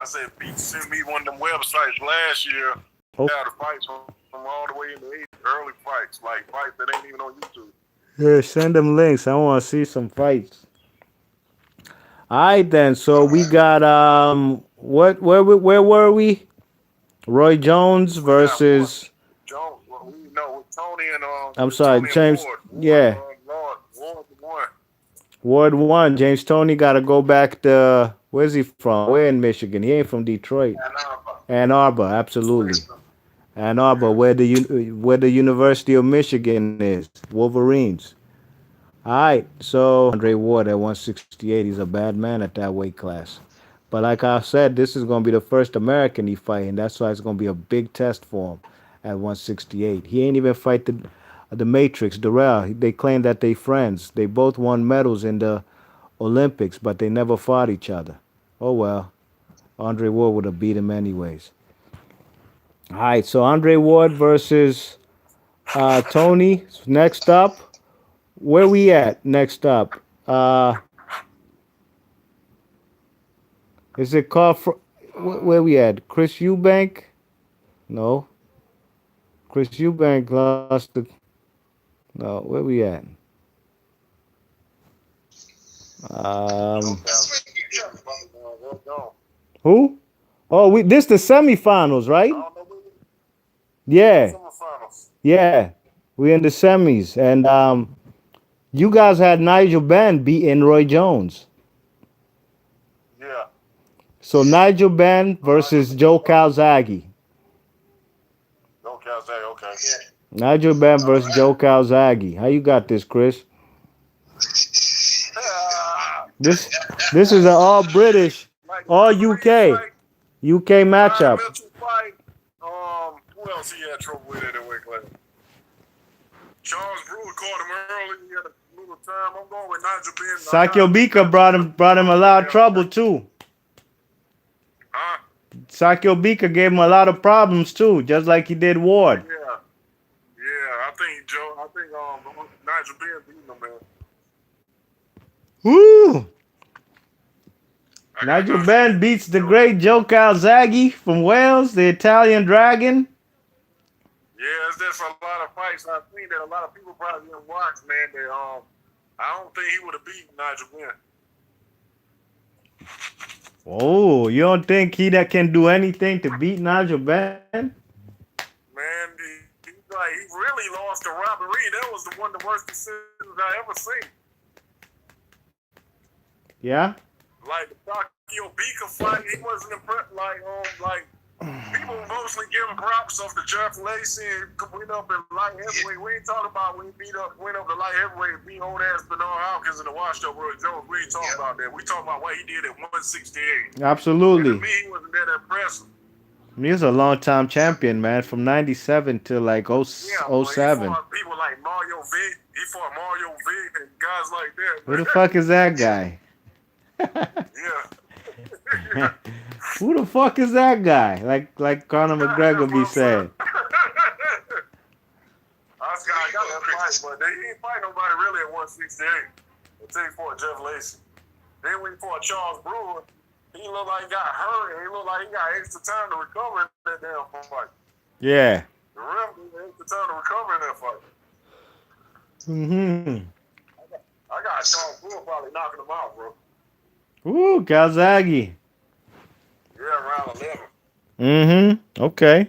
I said, Pete sent me one of them websites last year. Oh. Got the fights from all the way in the 80s, early fights, like fights that ain't even on YouTube. Yeah, send them links. I want to see some fights. All right, then. So we got where were we? Roy Jones versus. Jones. With Tourney and I'm sorry, James. Ward. Yeah. Ward won. Ward won. James Tourney got to go back to where's he from? Where in Michigan? He ain't from Detroit. Ann Arbor, absolutely. Ann Arbor, where the University of Michigan is. Wolverines. All right, so Andre Ward at 168, he's a bad man at that weight class. But like I said, this is going to be the first American he fight, and that's why it's going to be a big test for him at 168. He ain't even fight the Matrix, Darrell. They claim that they friends. They both won medals in the Olympics, but they never fought each other. Oh well, Andre Ward would have beat him anyways. All right, so Andre Ward versus Tourney. Next up. Where we at next up? Is it called where we at? Chris Eubank? No. Chris Eubank lost the. No, where we at? Who? Oh, this the semifinals, right? Yeah. Yeah. We in the semis, and you guys had Nigel Benn beating Roy Jones. Yeah. So Nigel Benn versus Joe Calzaghe. Joe Calzaghe, okay. Yeah. Nigel Benn versus Joe Calzaghe. How you got this, Chris? This is an all British, all UK matchup. Who else he had trouble with in the weight class? Charles Brewer caught him early. He had a little time. I'm going with Nigel Benn. Sakio Bika brought him a lot of trouble too. Huh? Sakio Bika gave him a lot of problems too, just like he did Ward. Yeah. I think Nigel Benn beat him, man. Woo! I got Nigel Nigel Ben Ben. beats the great Joe Calzaghe from Wales, the Italian Dragon. Yeah, it's just a lot of fights I've seen that a lot of people probably didn't watch, man. That I don't think he would have beaten Nigel Ben. Oh, you don't think he that can do anything to beat Nigel Ben? Man, he really lost to Robert Reed. That was one of the worst decisions I ever seen. Yeah. Like the Tokyo Beaker fight, he wasn't impressed. Like people mostly giving props of the Jeff Lacey and went up in light heavyweight. We ain't talking about when he went up to light heavyweight, beat old ass Bernard Hopkins in the washed up Roy Jones. We ain't talking about that. We talking about what he did at 168. Absolutely. And to me, he wasn't that impressive. He was a long time champion, man, from '97 to like Yeah, but he 07. fought people like Mario Vick. He fought Mario Vick and guys like that. Who the fuck is that guy? Yeah. Who the fuck is that guy? Like Conor McGregor be saying. Oscar, I got that fight, but he didn't fight nobody really at 168 until he fought Jeff Lacey. Then when he fought Charles Brewer, he looked like he got hurt and he looked like he got extra time to recover in that damn fight. Yeah. The ref had extra time to recover in that fight. Mm-hmm. I got Charles Brewer probably knocking him out, bro. Ooh, Calzaghe. Yeah, around 11. Mm-hmm. Okay.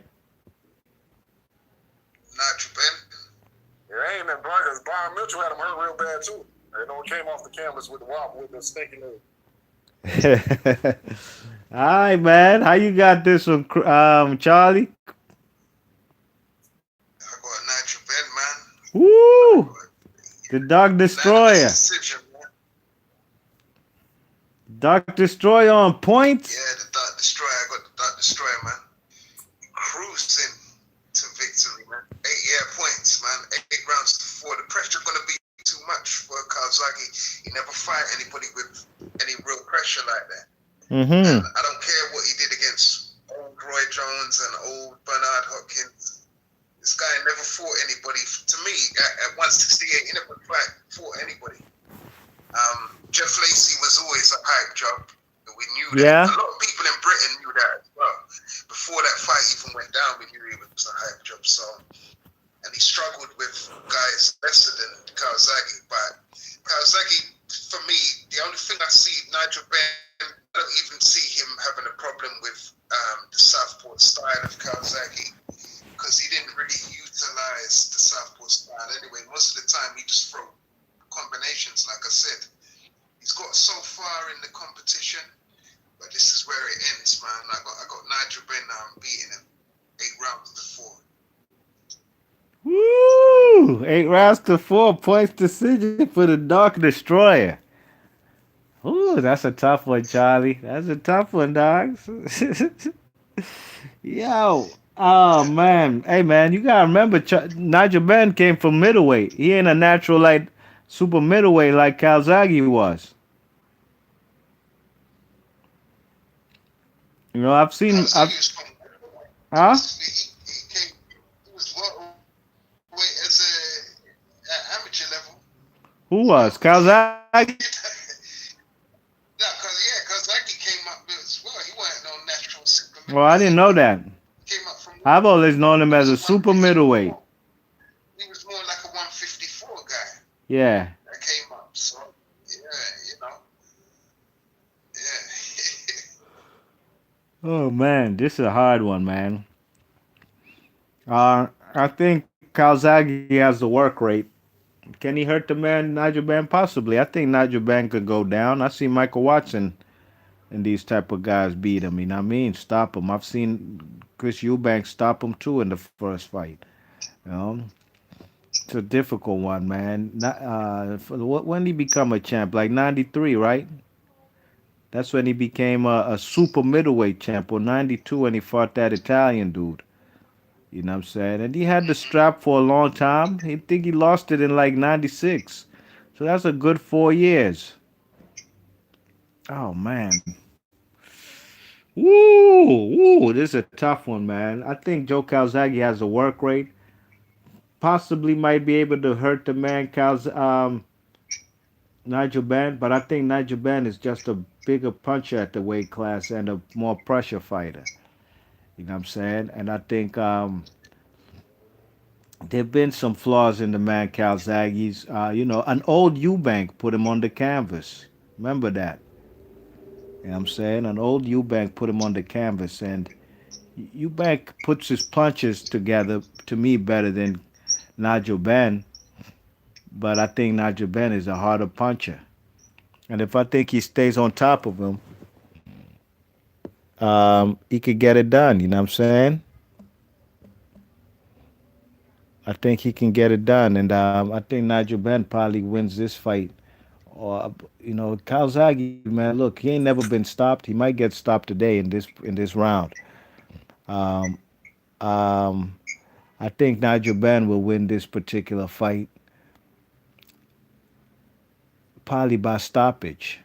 Nigel Ben. It ain't that bright because Byron Mitchell had him hurt real bad too. They don't came off the canvas with the wobble with the stinking leg. All right, man. How you got this one, Charlie? I got Nigel Ben, man. Woo! The Dark Destroyer. Decision, man. Dark Destroyer on points. Yeah, the Dark Destroyer. I got the Dark Destroyer, man. Cruising to victory, man. 8 points, man. 8 rounds to 4. The pressure gonna be too much for Calzaghe. He never fight anybody with any real pressure like that. Mm-hmm. And I don't care what he did against old Roy Jones and old Bernard Hopkins. This guy never fought anybody. To me, at 168, he never fought anybody. Jeff Lacey was always a hype job. We knew that. Yeah. A lot of people in Britain knew that as well. Before that fight even went down, we knew he was a hype job. So, and he struggled with guys lesser than Calzaghe. But Calzaghe, for me, the only thing I see Nigel Ben, I don't even see him having a problem with the southpaw style of Calzaghe, because he didn't really utilize the southpaw style anyway. Most of the time, he just throw combinations, like I said. He's got so far in the competition, but this is where it ends, man. I got Nigel Ben now. I'm beating him 8 rounds to 4. Woo! 8 rounds to 4 points decision for the Dark Destroyer. Ooh, that's a tough one, Charlie. That's a tough one, dogs. Yo. Oh, man. Hey, man, you got to remember, Nigel Ben came from middleweight. He ain't a natural, like, super middleweight like Calzaghe was. You know, I've seen... Huh? He was welterweight as at amateur level. Who was? Calzaghe? Calzaghe came up as well. He wasn't no natural super middleweight. Well, I didn't know that. Came up from. I've always known him as a super middleweight. He was more like a 154 guy. Yeah. That came up. So, yeah, you know. Yeah. Oh, man, this is a hard one, man. I think Calzaghe has the work rate. Can he hurt the man Nigel Ben? Possibly. I think Nigel Ben could go down. I see Michael Watson and these type of guys beat him. You know what I mean? Stop him. I've seen Chris Eubanks stop him too in the first fight. You know, it's a difficult one, man. When did he become a champ? Like 93, right? That's when he became a super middleweight champ, or 92 when he fought that Italian dude. You know what I'm saying? And he had the strap for a long time. I think he lost it in like 96. So that's a good 4 years. Oh, man. Woo! This is a tough one, man. I think Joe Calzaghe has a work rate. Possibly might be able to hurt the man Nigel Benn, but I think Nigel Benn is just a bigger puncher at the weight class and a more pressure fighter. You know what I'm saying? And I think there've been some flaws in the man Calzaghe's. An old Eubank put him on the canvas. Remember that? You know what I'm saying? An old Eubank put him on the canvas, and Eubank puts his punches together to me better than Nigel Benn, but I think Nigel Benn is a harder puncher. And if I think he stays on top of him, he could get it done. You know what I'm saying? I think he can get it done, and I think Nigel Benn probably wins this fight. Or Calzaghe, man, look, he ain't never been stopped. He might get stopped today in this round. Um, um, I think Nigel Benn will win this particular fight, probably by stoppage.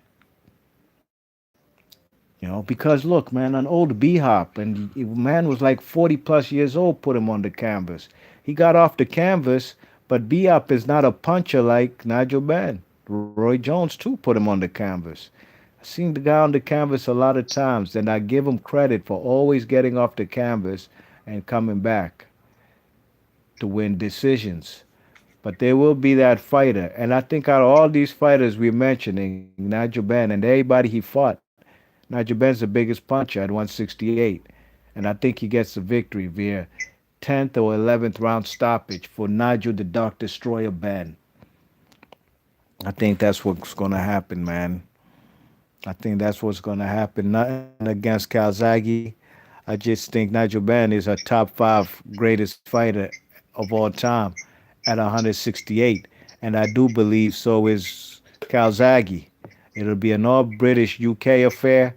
Because look, man, an old B hop, and man was like 40 plus years old, put him on the canvas. He got off the canvas, but B hop is not a puncher like Nigel Benn. Roy Jones, too, put him on the canvas. I've seen the guy on the canvas a lot of times, and I give him credit for always getting off the canvas and coming back to win decisions. But there will be that fighter. And I think out of all these fighters we're mentioning, Nigel Benn and everybody he fought, Nigel Benn's the biggest puncher at 168, and I think he gets the victory via 10th or 11th round stoppage for Nigel the Dark Destroyer Benn. I think that's what's going to happen, man. I think that's what's going to happen. Nothing against Calzaghe. I just think Nigel Benn is a top five greatest fighter of all time at 168, and I do believe so is Calzaghe. It'll be an all British UK affair,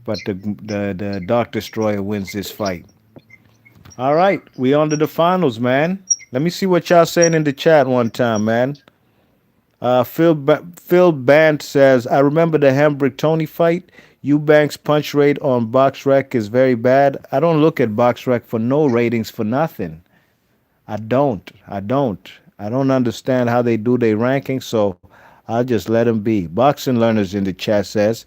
but the Dark Destroyer wins this fight. All right, we on to the finals, man. Let me see what y'all saying in the chat one time, man. Phil Band says, I remember the Hambrick Tony fight. Eubank's punch rate on BoxRec is very bad. I don't look at BoxRec for no ratings for nothing. I don't. I don't. I don't understand how they do their rankings, so I'll just let them be. Boxing Learners in the chat says,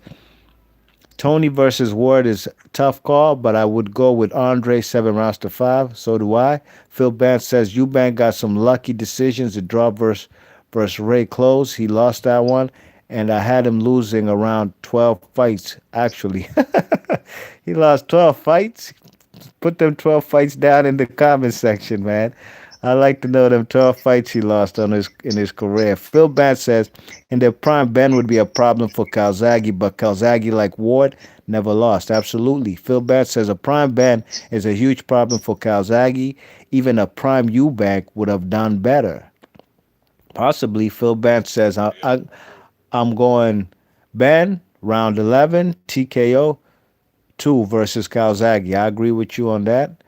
Tony versus Ward is tough call, but I would go with Andre 7 rounds to 5. So do I. Phil Band says Eubank got some lucky decisions. The draw versus Ray close. He lost that one, and I had him losing around 12 fights. Actually, he lost 12 fights. Put them 12 fights down in the comment section, man. I like to know them 12 fights he lost in his career. Phil Band says, in their prime, Ben would be a problem for Calzaghe, but Calzaghe, like Ward, never lost. Absolutely. Phil Band says a prime Ben is a huge problem for Calzaghe. Even a prime Eubank would have done better. Possibly. Phil Band says, I'm going Ben, round 11, TKO, 2 versus Calzaghe. I agree with you on that.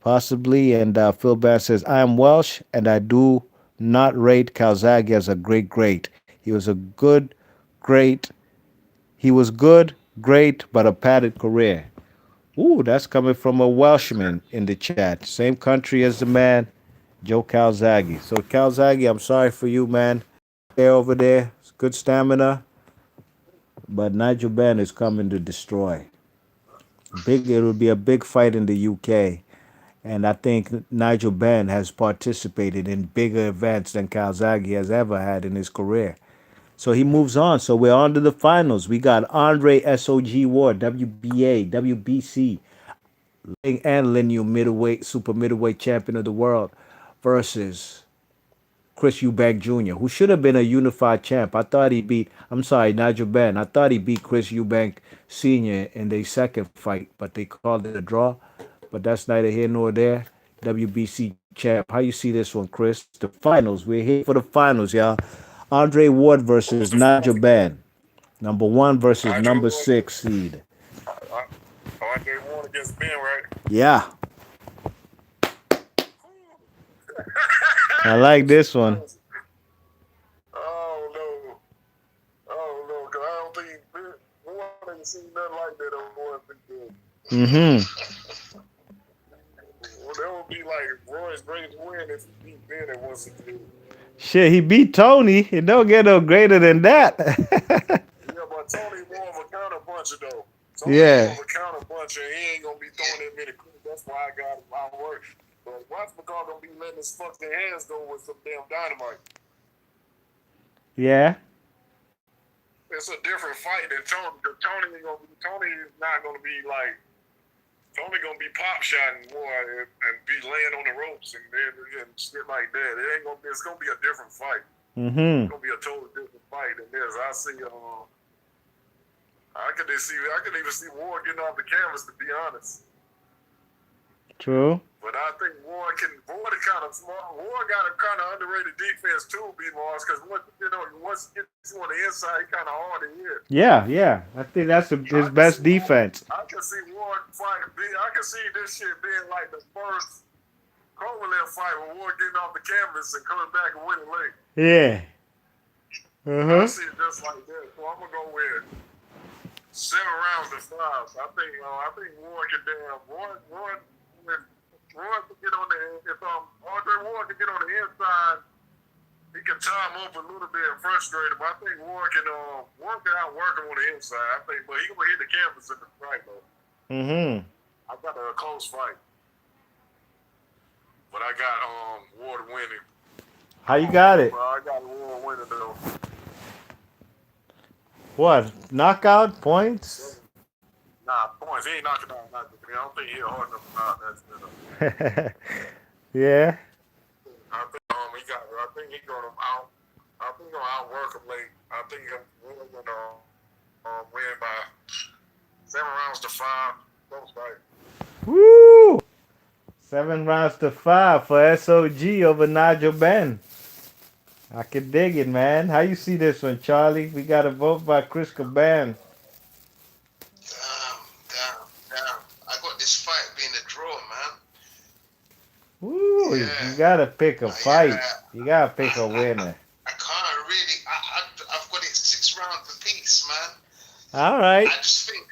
Possibly. And Phil Bass says, I am Welsh and I do not rate Calzaghe as a great. He was a great. He was good, great, but a padded career. Ooh, that's coming from a Welshman in the chat. Same country as the man, Joe Calzaghe. So, Calzaghe, I'm sorry for you, man. There over there. It's good stamina. But Nigel Benn is coming to destroy. It will be a big fight in the UK. And I think Nigel Benn has participated in bigger events than Calzaghe has ever had in his career. So he moves on. So we're on to the finals. We got Andre SOG Ward, WBA, WBC, and Lineal middleweight, super middleweight champion of the world, versus Chris Eubank Jr., who should have been a unified champ. I'm sorry, Nigel Benn. I thought he beat Chris Eubank Sr. in their second fight, but they called it a draw. But that's neither here nor there. WBC champ. How you see this one, Chris? The finals. We're here for the finals, y'all. Andre Ward versus Nigel Benn. Number 1 versus Andre number Ward. 6 seed. Andre Ward against Ben, right? Yeah. I like this one. Oh no. Oh no, because I don't think Ward ain't seen nothing like that on Ward. Mm-hmm. Well, that would be like Roy's greatest win if he beat Ben at 168. Shit, he beat Tony. It don't get no greater than that. Yeah, but Tony more of a counter puncher though. Tony more Yeah. of a counter puncher. He ain't gonna be throwing that many quick. That's why I got him. I work. But Watch McCall gonna be letting his fucking hands go with some damn dynamite. Yeah. It's a different fight than Tony. Because Tony is not gonna be like Tony gonna be pop shotting more and be laying on the ropes and shit like that. It ain't gonna be. It's gonna be a different fight. It's Mm-hmm. gonna be a totally different fight than this. I see. I could see. I could even see Ward getting off the canvas. To be honest. True. But I think Ward is kind of smart. Ward got a kind of underrated defense too, B Mars, because once he gets you on the inside, he kind of hard to hit. Yeah, yeah. I think that's his best defense. I can see Ward fight. I can see this shit being like the first Kovalev fight with Ward getting off the canvas and coming back and winning late. Yeah. I Uh-huh. see it just like that. So I'm gonna go with 7 rounds to 5. I think Ward can damn Ward. If Ward can get on the if Andre Ward can get on the inside, he can tie him up a little bit and frustrate him. I think Ward can outwork him on the inside. I think, but he gonna hit the canvas in the fight though. Mm-hmm. I got a close fight, but I got Ward winning. How you got it? Well, I got Ward winning though. What? Knockout points? Nah, points. He ain't knocking out. I don't think he hit hard enough to knock that. Yeah. I think he got. I think he gonna out. I think he gonna outwork him late. I think he's gonna win by 7 rounds to 5. Close fight. Woo! 7 rounds to 5 for SOG over Nigel Ben. I can dig it, man. How you see this one, Charlie? We got a vote by Chris Caban. Damn. I got this fight being a draw, man. Woo! Yeah. You gotta pick a fight. Yeah. You gotta pick a winner. I can't really. I've got it 6 rounds apiece, man. All right. I just think.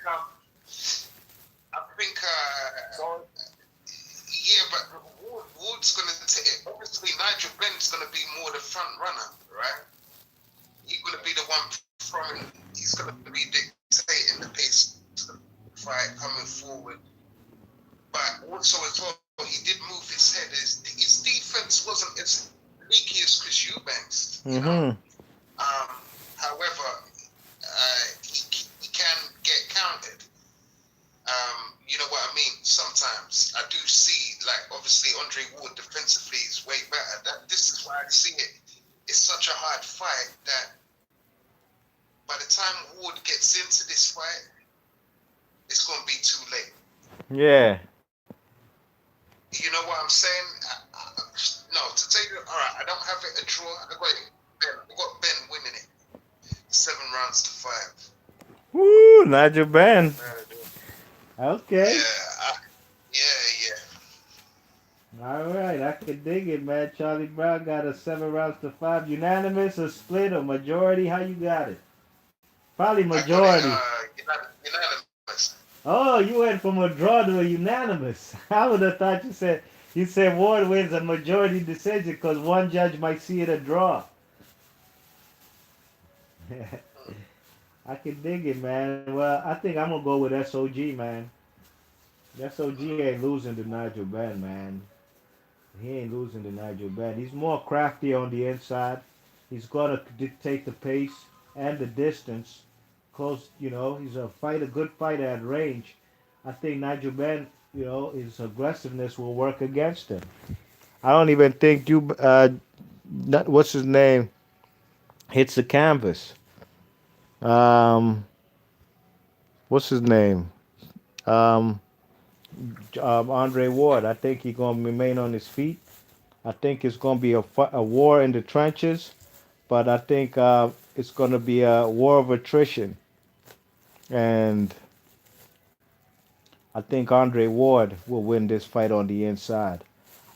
Yeah, but Wood's gonna take it. Obviously, Nigel Ben's gonna be more the front runner, right? He's gonna be the one throwing. He's gonna be dictating the pace of the fight coming forward. But also as well, he did move his head. His defense wasn't as leaky as Chris Eubanks, you know. However, he can get counted. You know what I mean? Sometimes I do see, like, obviously Andre Ward defensively is way better. This is why I see it. It's such a hard fight that by the time Ward gets into this fight, it's going to be too late. Yeah. You know what I'm saying? No, to tell you, all right, I don't have it a draw. I got Ben winning it. 7 rounds to 5. Woo! Nigel Ben. Okay. Yeah. All right, I can dig it, man. Charlie Brown got a 7 rounds to 5. Unanimous or split or majority? How you got it? Probably majority. I got it, unanimous. Oh, you went from a draw to a unanimous. I would have thought you said Ward wins a majority decision because one judge might see it a draw. I can dig it, man. Well, I think I'm gonna go with SOG, man. SOG ain't losing to Nigel Ben, man. He ain't losing to Nigel Ben. He's more crafty on the inside. He's gonna dictate the pace and the distance. Close, he's a good fighter at range. I think Nigel Ben, his aggressiveness will work against him. I don't even think what's his name, hits the canvas. What's his name? Um, Andre Ward. I think he's gonna remain on his feet. I think it's gonna be a war in the trenches, but I think it's gonna be a war of attrition, and I think Andre Ward will win this fight on the inside.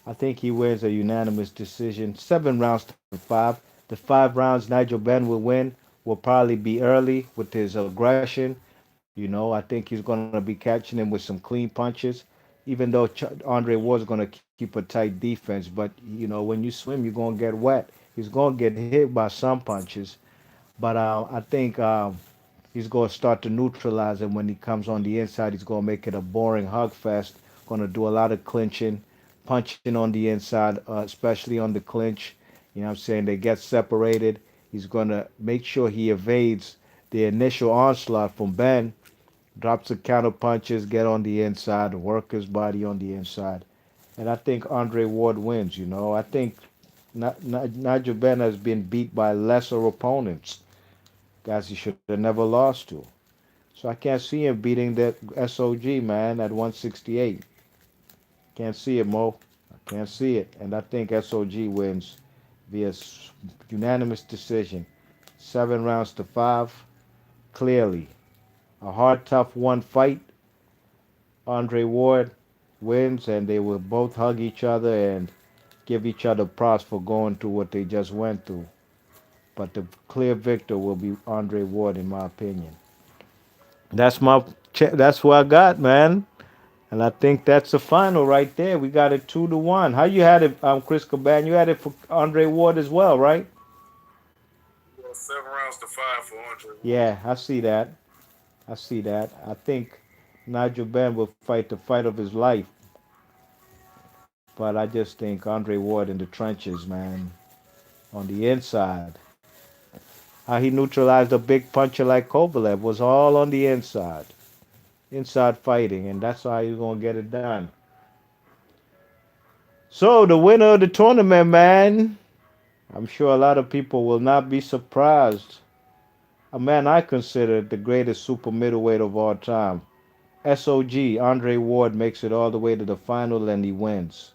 I think he wins a unanimous decision, 7 rounds to 5. The 5 rounds Nigel Ben will win will probably be early with his aggression. I think he's going to be catching him with some clean punches, even though Andre Ward's going to keep a tight defense. But, when you swim, you're going to get wet. He's gonna get hit by some punches, but I think he's gonna start to neutralize him when he comes on the inside. He's gonna make it a boring hug fest. Gonna do a lot of clinching, punching on the inside, especially on the clinch. You know what I'm saying? They get separated. He's gonna make sure he evades the initial onslaught from Ben, drops the counter punches, get on the inside, work his body on the inside. And I think Andre Ward wins, you know. I think Nigel Benn has been beat by lesser opponents, guys he should have never lost to. So I can't see him beating that SOG, man, at 168. Can't see it, Mo. I can't see it. And I think SOG wins via unanimous decision. 7 rounds to 5, clearly. A hard, tough one fight. Andre Ward wins, and they will both hug each other and give each other props for going through what they just went through. But the clear victor will be Andre Ward, in my opinion. That's what I got, man. And I think that's the final right there. We got it 2-1. How you had it, Chris Caban? You had it for Andre Ward as well, right? Yeah, 7 rounds to 5 for Andre Ward. Yeah, I see that. I see that. I think Nigel Benn will fight the fight of his life, but I just think Andre Ward in the trenches, man, on the inside. How he neutralized a big puncher like Kovalev was all on the inside. Inside fighting, and that's how he's gonna get it done. So the winner of the tournament, man, I'm sure a lot of people will not be surprised. A man I consider the greatest super middleweight of all time. SOG, Andre Ward makes it all the way to the final and he wins.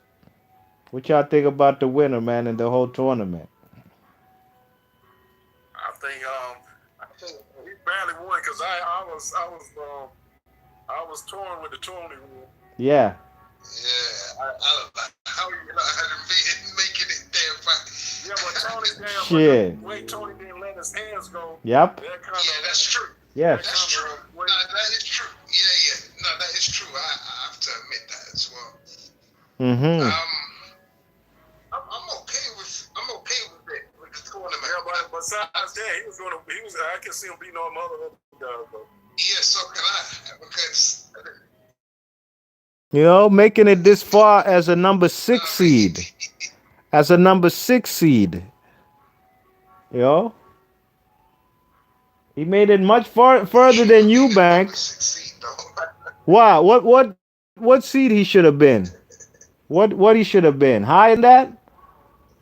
What y'all think about the winner, man, in the whole tournament? I think he barely won because I was torn with the Tourney rule. Yeah. Yeah, I don't know how you not had him making it there, but Yeah, but Tony damn, but Shit. the way Tony didn't let his hands go, Yep. that kind yeah, of that's true. Yes. That's true. No, that is true. Yeah. No, that is true. I have to admit that as well. Mm-hmm. I'm okay with it with the tournament. Yeah, but besides that, I can see him beating all other guys though. Yeah, so can I, because You know, making it this far as a number 6 seed. As a number 6 seed. You know? He made it much further than Eubank. succeed though. Wow, what seed he should have been? What he should have been? Higher than that?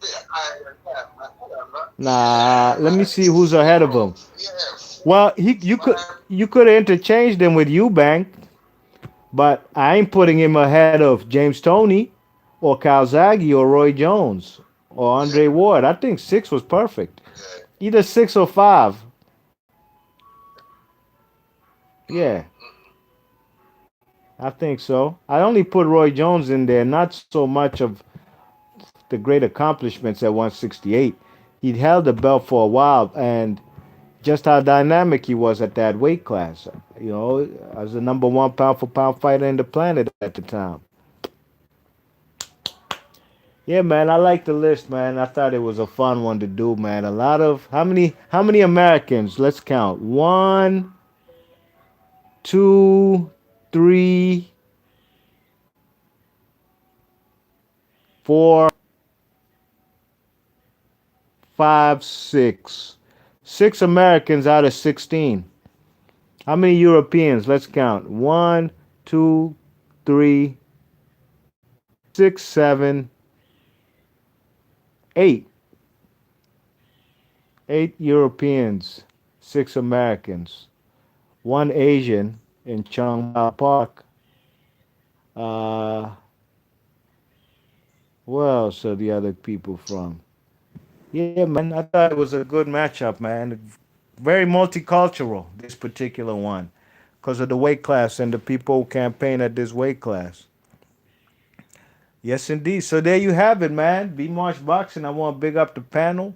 Yeah, I don't know. Nah, let me Like see who's ahead of him. yeah, Well, you could have interchanged him with Eubank, but I ain't putting him ahead of James Toney or Calzaghe or Roy Jones or Andre Ward. I think 6 was perfect. yeah. Either 6 or 5. Yeah, I think so. I only put Roy Jones in there, not so much of the great accomplishments at 168. He'd held the belt for a while, and just how dynamic he was at that weight class. You know, as the number 1 pound for pound fighter in the planet at the time. Yeah, man, I like the list, man. I thought it was a fun one to do, man. A lot of how many Americans? Let's count. 1, 2, 3, 4, 5, 6. 6 Americans out of 16. How many Europeans? Let's count. 1, 2, 3, 6, 7, 8. 8 Europeans, 6 Americans, 1 Asian in Chung Park. Uh, where else are the other people from? Yeah, man, I thought it was a good matchup, man. Very multicultural, this particular one, because of the weight class and the people who campaign at this weight class. Yes, indeed. So there you have it, man. B Marsh Boxing. I want to big up the panel.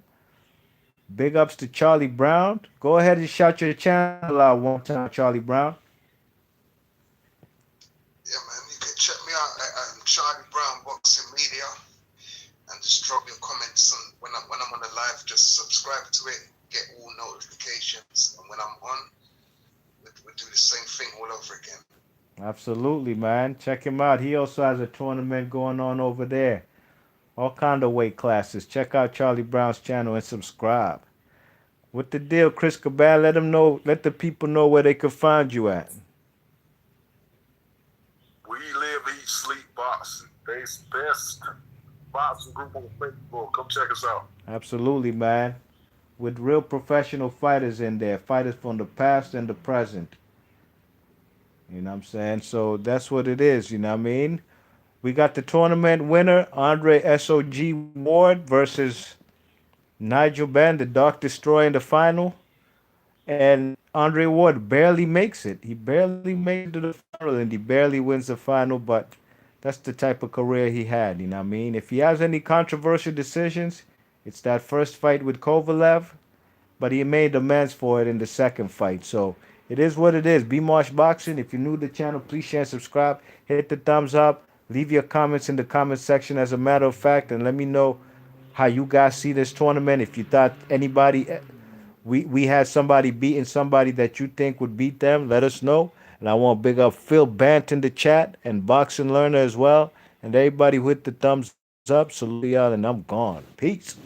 Big ups to Charlie Brown. Go ahead and shout your channel out one time, Charlie Brown. Yeah, man, you can check me out at Charlie Brown Boxing Media and just just drop your comments on when I'm on the live. Just subscribe to it, get all notifications, and when I'm on, we do the same thing all over again. Absolutely, man. Check him out. He also has a tournament going on over there. All kind of weight classes. Check out Charlie Brown's channel and subscribe. What the deal, Chris Cabal? Let them know. Let the people know where they can find you at. We live, eat, sleep, boxing. Best boxing group on Facebook. Come check us out. Absolutely, man. With real professional fighters in there, fighters from the past and the present. You know what I'm saying? So that's what it is. You know what I mean? We got the tournament winner, Andre SOG Ward versus Nigel Benn, the Dark Destroyer in the final. And Andre Ward barely makes it. He barely makes it to the final and he barely wins the final, but that's the type of career he had, you know what I mean? If he has any controversial decisions, it's that first fight with Kovalev, but he made amends for it in the second fight. So it is what it is. Be Marsh Boxing. If you're new to the channel, please share and subscribe. Hit the thumbs up. Leave your comments in the comment section as a matter of fact, and let me know how you guys see this tournament. If you thought anybody we had somebody beating somebody that you think would beat them, let us know. And I want to big up Phil Bant in the chat and Boxing Learner as well. And everybody with the thumbs up, salute y'all, and I'm gone. Peace.